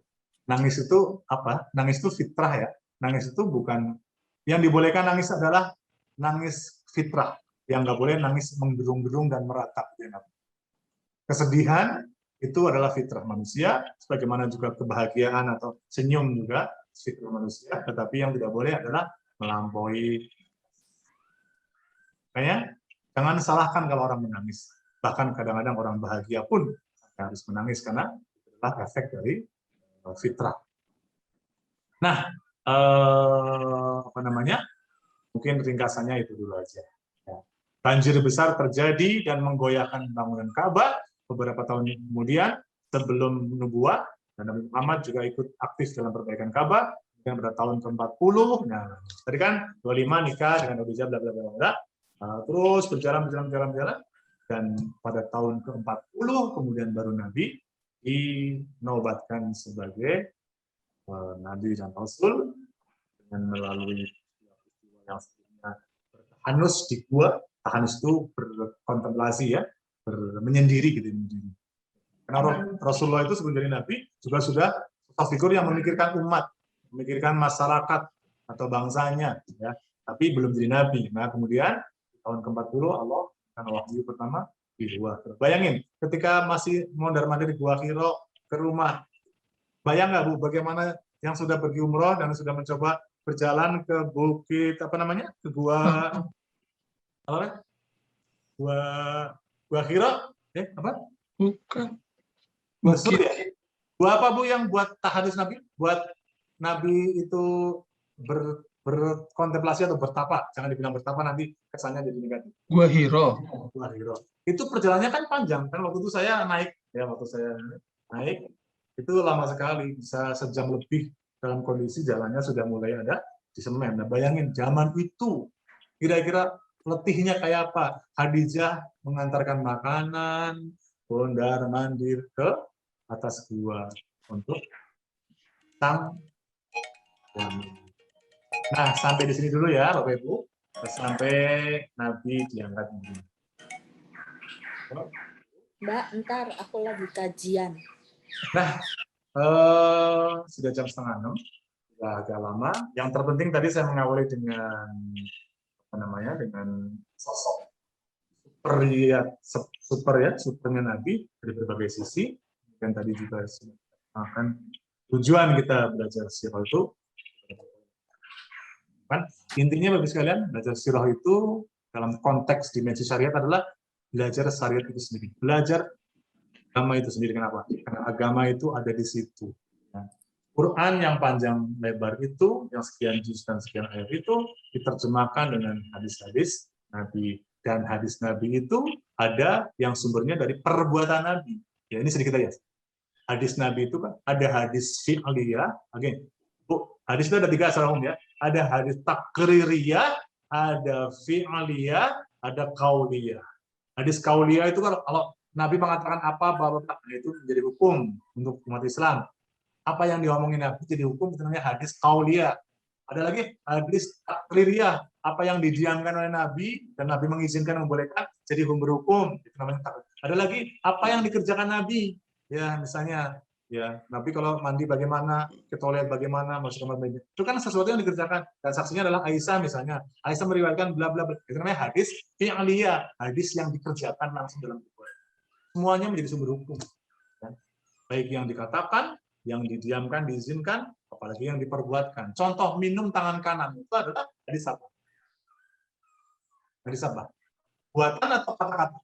nangis itu apa? Nangis itu fitrah ya. Nangis itu bukan, yang dibolehkan nangis adalah nangis fitrah. Yang nggak boleh nangis menggerung-gerung dan meratap. Kesedihan itu adalah fitrah manusia, sebagaimana juga kebahagiaan atau senyum juga fitrah manusia. Tetapi yang tidak boleh adalah melampaui. Makanya jangan salahkan kalau orang menangis. Bahkan kadang-kadang orang bahagia pun harus menangis karena itulah efek dari fitrah. Nah, apa namanya? Mungkin ringkasannya itu dulu aja. Ya. banjir besar terjadi dan menggoyahkan bangunan Ka'bah beberapa tahun kemudian sebelum nubuah, dan Nabi Muhammad juga ikut aktif dalam perbaikan Ka'bah. Dan pada tahun ke-40, nah tadi kan 25 nikah dengan Khadijah, bla bla bla bla. Terus berjalan, dan pada tahun ke-40 kemudian baru Nabi dinobatkan sebagai Nabi dan Rasul dengan melalui peristiwa yang sebelumnya bertahanus di gua. Tahanus itu berkontemplasi ya, menyendiri gitu. Karena Rasulullah itu sebelum jadi Nabi juga sudah sosok figur yang memikirkan umat, memikirkan masyarakat atau bangsanya, ya. Tapi belum jadi Nabi. Nah kemudian tahun ke-40 Allah kan wahyu pertama di Gua Hiro. Bayangin, ketika masih mondar-mandir di Gua Hiro ke rumah, bayang nggak Bu, bagaimana yang sudah pergi umroh dan sudah mencoba berjalan ke bukit apa namanya, ke Gua apa? Gua Hiro, apa? Bukan. Gua Sur ya? Gua apa Bu yang buat tahadus Nabi? Buat Nabi itu berkontemplasi atau bertapa, jangan dibilang bertapa nanti kesannya jadi negatif. Gua Hiro. Gua Hiro. Itu perjalanannya kan panjang, kan waktu itu saya naik, ya waktu saya naik itu lama sekali, bisa sejam lebih dalam kondisi jalannya sudah mulai ada di semen. Nah, bayangin zaman itu kira-kira letihnya kayak apa? Khadijah mengantarkan makanan, mondar-mandir ke atas gua untuk sang suami. Nah, sampai di sini dulu ya, Bapak Ibu. Sampai Nabi diangkat. Mbak, ntar aku lagi kajian. Nah, sudah jam 5:30, sudah agak lama. Yang terpenting tadi saya mengawali dengan apa namanya, dengan sosok supernya Nabi dari berbagai sisi. Dan tadi juga akan tujuan kita belajar sirah itu. Kan intinya bagi sekalian, belajar sirah itu dalam konteks dimensi syariat adalah belajar syariat itu sendiri, belajar agama itu sendiri. Kenapa? Karena agama itu ada di situ. Nah, Quran yang panjang lebar itu, yang sekian juz dan sekian ayat itu diterjemahkan dengan hadis-hadis Nabi, dan hadis Nabi itu ada yang sumbernya dari perbuatan Nabi. Ya ini sedikit aja. Hadis Nabi itu kan ada hadis fi'liyah, hadis itu ada 3 secara umum ya. Ada hadis takririyah, ada fi'liyah, ada qauliyah. Hadis qauliyah itu kalau Nabi mengatakan apa, itu menjadi hukum untuk umat Islam. Apa yang diomongin Nabi jadi hukum, itu namanya hadis qauliyah. Ada lagi hadis takririyah, apa yang didiamkan oleh Nabi dan Nabi mengizinkan, membolehkan, jadi hukum berhukum, itu namanya takrir. Ada lagi apa yang dikerjakan Nabi, ya misalnya ya Nabi kalau mandi bagaimana, ke toilet bagaimana, masuk kamar mandi, itu kan sesuatu yang dikerjakan, dan saksinya adalah Aisyah misalnya. Aisyah meriwayatkan bla bla bla, itu namanya hadis fi'liyah, hadis yang dikerjakan langsung dalam Quran. Semuanya menjadi sumber hukum, ya. Baik yang dikatakan, yang didiamkan, diizinkan, apalagi yang diperbuatkan. Contoh minum tangan kanan itu adalah hadis apa? Hadis apa? Buatan atau kata-kata?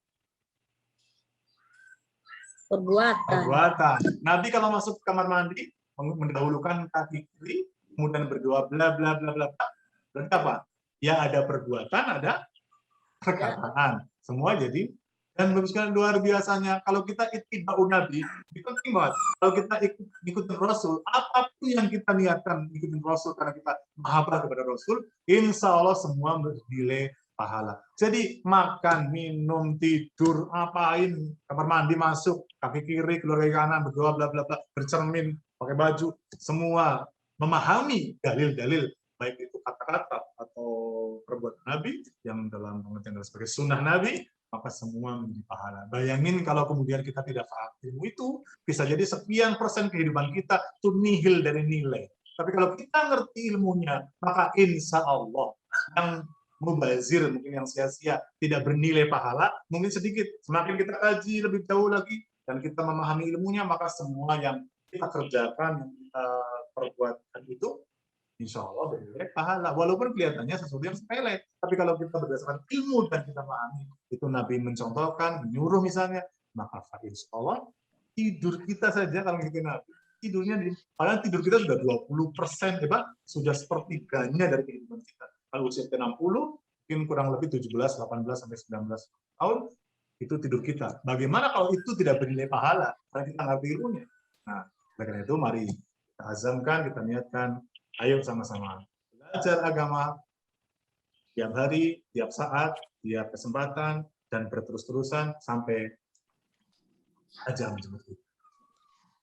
Perbuatan. Nabi kalau masuk ke kamar mandi mendahulukan kaki kiri, kemudian berdoa bla bla bla bla. Berarti apa? Ya ada perbuatan, ada perkataan. Semua jadi, dan baguskan luar biasanya kalau kita ittiba'un Nabi, itu penting banget. Kalau kita ikutin Rasul, apapun yang kita niatkan ikutin Rasul karena kita mahabbah kepada Rasul, insya Allah semua bernilai pahala. Jadi makan, minum, tidur, apain, kamar mandi masuk, kaki kiri, keluar kaki kanan, berdoa, bla bla bla, bercermin, pakai baju, semua memahami dalil-dalil, baik itu kata-kata atau perbuatan Nabi yang dalam pengertian sebagai sunnah Nabi, maka semua menjadi pahala. Bayangin kalau kemudian kita tidak paham ilmu itu, bisa jadi sekian persen kehidupan kita itu nihil dari nilai. Tapi kalau kita ngerti ilmunya, maka insya Allah yang mubazir, mungkin yang sia-sia, tidak bernilai pahala, mungkin sedikit. Semakin kita kaji lebih jauh lagi, dan kita memahami ilmunya, maka semua yang kita kerjakan, yang kita perbuatkan itu, insya Allah bernilai pahala. Walaupun kelihatannya sesuatu yang sepele, tapi kalau kita berdasarkan ilmu dan kita pahami, itu Nabi mencontohkan, menyuruh misalnya, maka insya Allah tidur kita saja kalau ngikutin Nabi, tidurnya padahal tidur kita sudah 20%, sudah sepertiganya dari kehidupan kita. Kalau usia 60, mungkin kurang lebih 17, 18 sampai 19 tahun itu tidur kita. Bagaimana kalau itu tidak bernilai pahala? Karena kita ngerti ilmunya. Nah, karena itu mari kita azamkan, kita niatkan, ayo sama-sama belajar agama tiap hari, tiap saat, tiap kesempatan, dan berterus-terusan sampai ajal menjemput kita.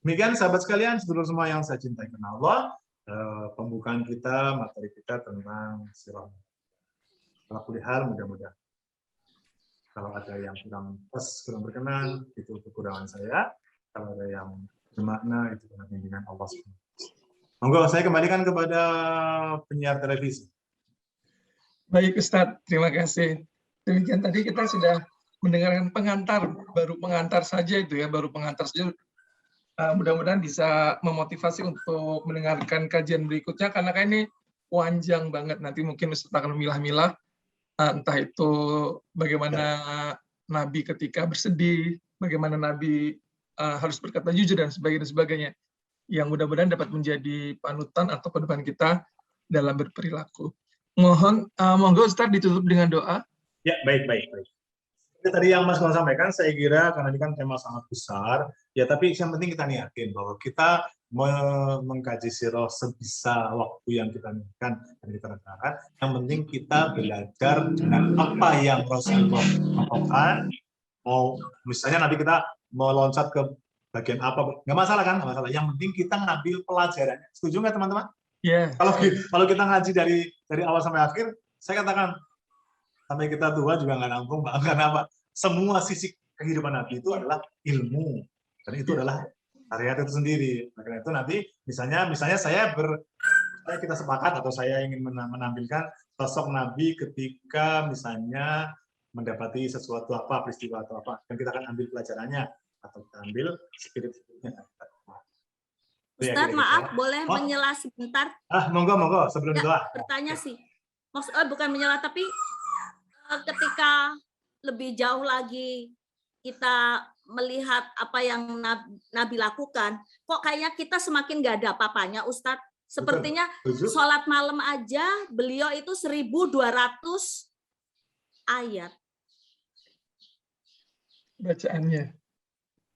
Demikian sahabat sekalian, seluruh semua yang saya cintai karena Allah, pembukaan kita, materi kita tentang sirah. Kalau kulihal mudah-mudahan. Kalau ada yang kurang berkenan, itu kekurangan saya. Kalau ada yang bermakna, itu karena bimbingan Allah SWT. Monggo, saya kembalikan kepada penyiar televisi. Baik Ustadz, terima kasih. Demikian tadi kita sudah mendengarkan pengantar, baru pengantar saja itu ya, baru pengantar saja. Mudah-mudahan bisa memotivasi untuk mendengarkan kajian berikutnya, karena kan ini panjang banget. Nanti mungkin Ustadz akan memilah-milah, entah itu bagaimana Nabi ketika bersedih, bagaimana Nabi harus berkata jujur dan sebagainya, yang mudah-mudahan dapat menjadi panutan atau pedoman kita dalam berperilaku. Monggo Ustadz ditutup dengan doa. Ya, baik. Tadi yang Mas Gon sampaikan, saya kira karena ini kan tema sangat besar, ya tapi yang penting kita niatin bahwa kita mengkaji sirah sebisa waktu yang kita niatkan dan kita rencanakan. Yang penting kita belajar dengan apa yang Rasulullah lakukan. Mau misalnya nanti kita mau loncat ke bagian apa, nggak masalah kan? Nggak masalah. Yang penting kita ngambil pelajarannya. Setuju nggak teman-teman? Yeah. Kalau kita ngaji dari awal sampai akhir, saya katakan sampai kita tua juga nggak nampung, karena apa? Semua sisi kehidupan Nabi itu adalah ilmu, dan itu adalah syariat itu sendiri. Karena itu nanti misalnya kita sepakat atau saya ingin menampilkan sosok Nabi ketika misalnya mendapati sesuatu apa, peristiwa atau apa, dan kita akan ambil pelajarannya atau kita ambil spirit-spiritnya. Ustadz, maaf, boleh menyela sebentar? Monggo, sebelum doa. Bertanya sih, bukan menyela, tapi ketika lebih jauh lagi kita melihat apa yang Nabi lakukan, kok kayaknya kita semakin nggak ada apa-apanya, Ustadz. Sepertinya sholat malam aja beliau itu 1.200 ayat. Bacaannya.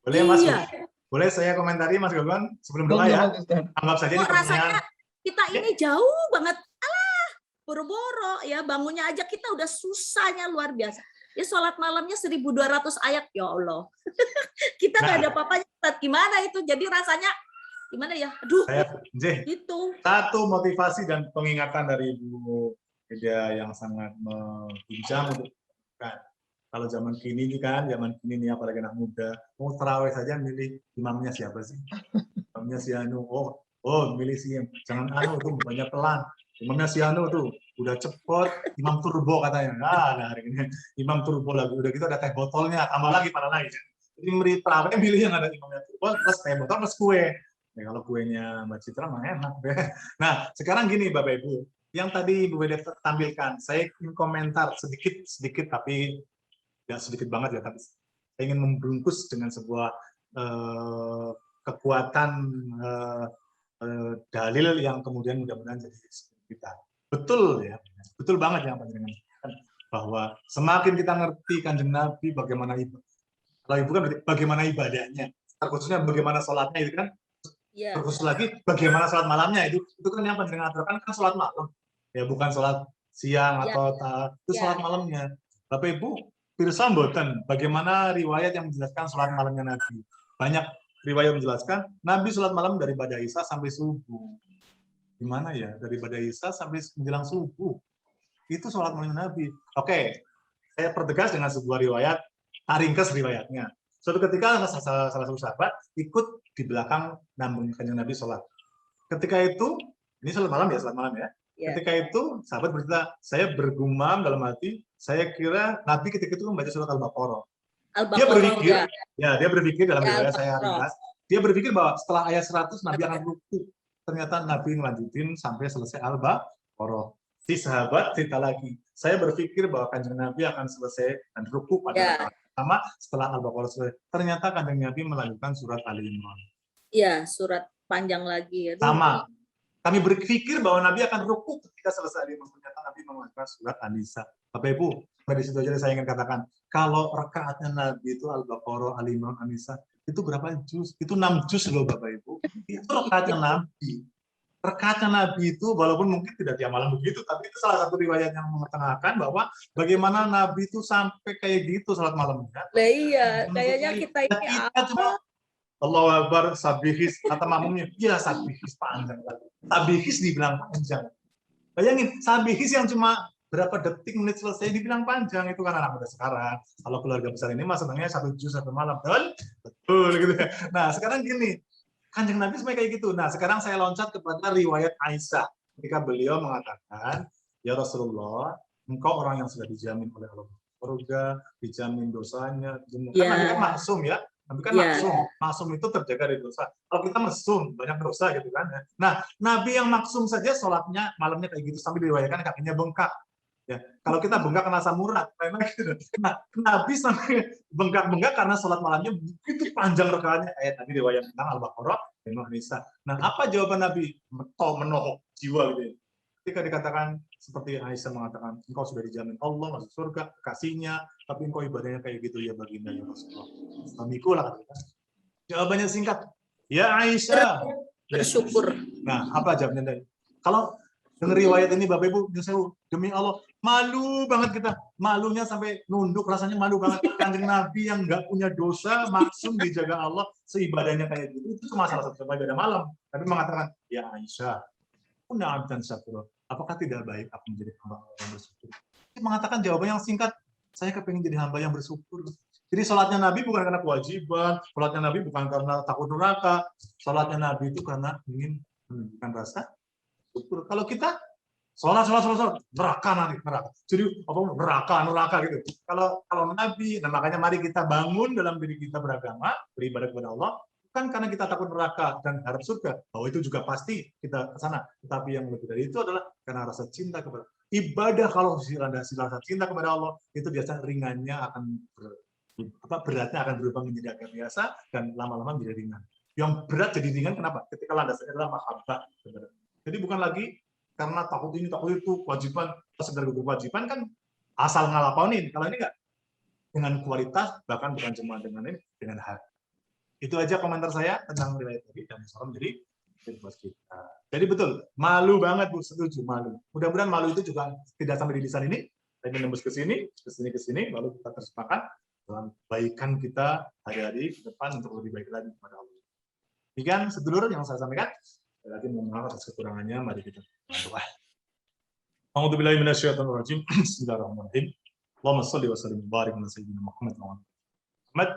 Boleh Mas? Iya. Boleh saya komentari Mas Gogon sebelum doa ya? Anggap saja ini rasanya kita ini jauh banget. Alah, boro-boro ya, bangunnya aja kita udah susahnya luar biasa. Ya sholat malamnya 1.200 ayat, ya Allah. Kita nggak ada apa-apanya, gimana itu? Jadi rasanya gimana ya? Aduh, itu. Satu motivasi dan pengingatan dari Ibu Ida yang sangat menguncang untuk kalau zaman kini nih apalagi anak muda, mau tarawih saja milih imamnya siapa sih? Imamnya si Anu, milih si jangan Anu tuh banyak pelan. Imamnya si Anu tuh udah cepet, imam turbo katanya. Nah hari ini imam turbo lagi, udah gitu ada teh botolnya, tambah lagi para lain. Jadi beri tarawih milih yang ada imamnya turbo plus teh botol plus kue. Nah, kalau kuenya Mbak Citra mah enak. Nah sekarang gini Bapak Ibu, yang tadi Ibu Weda tampilkan, saya ingin komentar sedikit tapi ya sedikit banget ya, tapi saya ingin membungkus dengan sebuah kekuatan dalil yang kemudian mudah-mudahan jadi kita. Betul ya, betul banget yang Pak Jenengan bahwa semakin kita ngerti Kanjeng Nabi bagaimana ibadah. Kalau ibu kan bagaimana ibadahnya, terkhususnya bagaimana sholatnya itu kan. Yeah. Terkhusus lagi bagaimana sholat malamnya itu kan yang Pak Jenengan aturkan kan sholat malam. Ya bukan sholat siang atau itu sholat malamnya. Bapak Ibu pirsa mboten bagaimana riwayat yang menjelaskan sholat malamnya Nabi. Banyak riwayat menjelaskan Nabi sholat malam dari Bada Isya sampai subuh. Gimana ya? Dari Bada Isya sampai menjelang subuh. Itu sholat malamnya Nabi. Oke, saya pertegas dengan sebuah riwayat, ringkas riwayatnya. Suatu ketika salah satu sahabat ikut di belakang nambung Kanjeng Nabi sholat. Ketika itu, ini sholat malam ya. Ketika itu sahabat bercerita, saya bergumam dalam hati, saya kira Nabi ketika itu membaca surat Al-Baqarah. Dia berpikir dalam riwayat saya ringkas, dia berpikir bahwa setelah ayat 100 Nabi akan ruku. Ternyata Nabi ngelanjutin sampai selesai Al-Baqarah. Si sahabat cerita lagi, saya berpikir bahwa Kanjeng Nabi akan selesai dan ruku pada pertama setelah Al-Baqarah selesai. Ternyata Kanjeng Nabi melanjutkan surat Ali Imran. Iya, surat panjang lagi. Sama. Kami berpikir bahwa Nabi akan rukuk ketika selesai ternyata Nabi membaca surat An-Nisa. Bapak Ibu, di situ aja saya ingin katakan, kalau rakaatnya Nabi itu Al-Baqarah, Al-Imran, An-Nisa, itu berapa juz? Itu 6 juz loh Bapak Ibu. Itu rakaatnya Nabi. Rakaatnya Nabi itu walaupun mungkin tidak tiap malam begitu, tapi itu salah satu riwayat yang mengetengahkan bahwa bagaimana Nabi itu sampai kayak gitu salat malamnya. Nah, iya, kayaknya kita ini kita cuma Allahu Akbar, sabihis, kata makmumnya, ya sabihis panjang. Sabihis dibilang panjang. Bayangin, sabihis yang cuma berapa detik menit selesai dibilang panjang, itu kan anak muda sekarang. Kalau keluarga besar ini mah senangnya 1 juz 1 malam, betul gitu. Nah sekarang gini, Kanjeng Nabi sebenarnya kayak gitu. Nah sekarang saya loncat kepada riwayat Aisyah, ketika beliau mengatakan, ya Rasulullah, engkau orang yang sudah dijamin oleh Allah surga, dijamin dosanya, kan Nabi kan maksum ya. Nabi kan maksum itu terjaga dari dosa. Kalau kita mesum, banyak dosa gitu kan. Nah, Nabi yang maksum saja sholatnya malamnya kayak gitu sampai diriwayatkan kakinya bengkak. Ya, kalau kita bengkak kena asam urat, gitu. Nah, Nabi sampai bengkak-bengkak karena sholat malamnya begitu panjang rakaatnya. Ayat tadi riwayat tentang Al-Baqarah dan An-Nisa. Nah, apa jawaban Nabi? Menohok jiwa gitu. Ketika dikatakan seperti Aisyah mengatakan, engkau sudah dijamin Allah masuk surga, kasihnya, tapi engkau ibadahnya kayak gitu ya baginda ya Rasulullah. Suamiku lah kata. Jawabannya singkat, ya Aisyah. Bersyukur. Nah, apa jawabannya tadi? Kalau dengar riwayat ini Bapak Ibu, demi Allah, malu banget kita. Malunya sampai nunduk, rasanya malu banget. Kanjeng Nabi yang nggak punya dosa, maksum dijaga Allah, seibadahnya kayak gitu. Itu cuma salah satu ibadah malam. Tapi mengatakan, ya Aisyah, dan syakur. Apakah tidak baik aku menjadi hamba yang bersyukur? Dia mengatakan jawaban yang singkat, saya kepengen jadi hamba yang bersyukur. Jadi sholatnya Nabi bukan karena kewajiban, sholatnya Nabi bukan karena takut neraka, sholatnya Nabi itu karena ingin menunjukkan rasa syukur. Kalau kita sholat, neraka nanti, neraka. Jadi apa neraka gitu. Kalau Nabi, nah makanya mari kita bangun dalam diri kita beragama, beribadah kepada Allah, bukan karena kita takut neraka dan harap surga, bahwa itu juga pasti kita ke sana. Tetapi yang lebih dari itu adalah karena rasa cinta kepada ibadah. Kalau rasa cinta kepada Allah, itu biasanya ringannya akan beratnya akan berubah menjadi agak biasa dan lama-lama menjadi ringan. Yang berat jadi ringan kenapa? Ketika landasannya adalah mahabbah. Jadi bukan lagi karena takut ini takut itu kewajiban, sekedar kewajiban kan asal ngalaponin. Kalau ini enggak, dengan kualitas, bahkan bukan cuma dengan ini, dengan hati. Itu aja komentar saya tentang riwayat tadi dan salam jadi buat kita. Jadi betul, malu banget Bu, setuju malu. Mudah-mudahan malu itu juga tidak sampai di lisan ini, tapi menembus ke sini, lalu kita tersepakat dalam kebaikan kita hari-hari ke depan untuk lebih baik lagi kepada Allah. Demikian sedulur yang saya sampaikan. Saya lagi mohon maaf atas kekurangannya, mari kita berdoa. A'udzubillahi minasyaitonir rajim. Bismillahirrahmanirrahim. Allahumma shalli wa sallim wa barik ala sayyidina Muhammad wa ala Muhammad.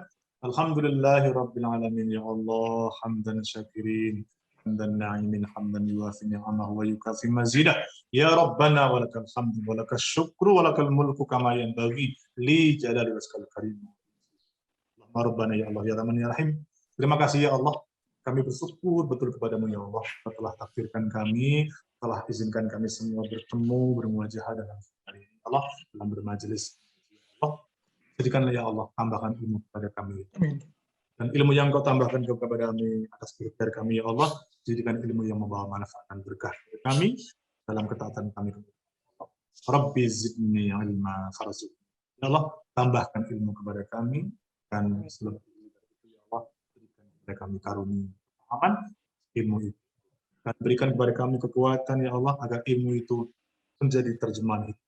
Alhamdulillahi Rabbil Alamin, ya Allah, hamdan syakirin, hamdan na'imin, hamdan yuwafi ni'amahu wa yukafi mazidah. Ya Rabbana walakal hamdu walakal syukru walakal mulku kama yanbaghi li jalali wajhikal karim. Allahumma Rabbana ya Allah ya Rahman ya Rahim. Terima kasih ya Allah, kami bersyukur betul kepadamu ya Allah, telah takdirkan kami, telah izinkan kami semua bertemu, bermuajahah dalam hari ini Allah, dalam bermajelis Allah. Jadikanlah ya Allah, tambahkan ilmu kepada kami. Amin. Dan ilmu yang kau tambahkan kepada kami atas berkat kami ya Allah, jadikan ilmu yang membawa manfaat dan berkah kepada kami dalam ketaatan kami. Rabbi zidni ilma farzuqni. Ya Allah, tambahkan ilmu kepada kami dan seluruh itu ya Allah, berikan kepada kami karunia pemahaman ilmu itu. Dan berikan kepada kami kekuatan ya Allah agar ilmu itu menjadi terjemahan itu.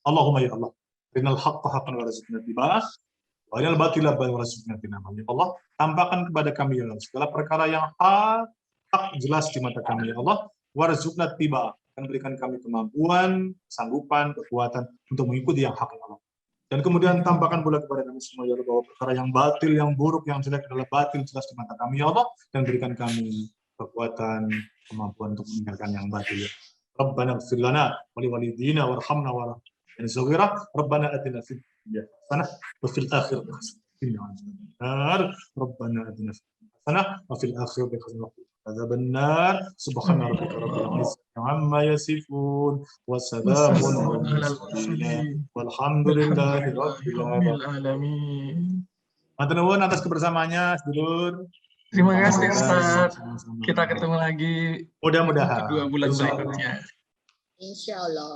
Allahumma ya Allah, Rinal haqqa haqqan warzuqna tiba'ah wa rinal batila warzuqna tinamah. Ya Allah, tampakkan kepada kami ya Allah segala perkara yang hak jelas di mata kami ya Allah, warzuqna tiba'ah, dan berikan kami kemampuan, sanggupan, kekuatan untuk mengikuti yang hak ya Allah. Dan kemudian tampakkan pula kepada kami semua ya Allah bahwa perkara yang batil, yang buruk, yang jelek adalah batil jelas di mata kami ya Allah, dan berikan kami kekuatan, kemampuan untuk meninggalkan yang batil ya. Rabbana ighfir lana wa liwalidina warhamna wa يعني صغيرة ربنا أتنا في الدنيا حسنة وفي الآخرة حسنة ربنا أتنا في الدنيا حسنة وفي الآخرة حسنة عذاب النار سبحان ربك رب العزة عما يصفون وسلام على المرسلين والحمد لله رب العالمين. Matur nuwun atas kebersamaannya, sedulur. Terima kasih Ustaz. Sama-sama. Kita ketemu lagi Mudah-mudahan. 2 bulan Insya Allah. berikutnya. Insya Allah.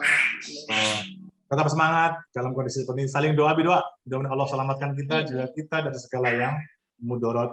Tetap semangat dalam kondisi seperti ini. Saling doa, mudah-mudahan Allah selamatkan kita, juga kita dari segala yang mudarat.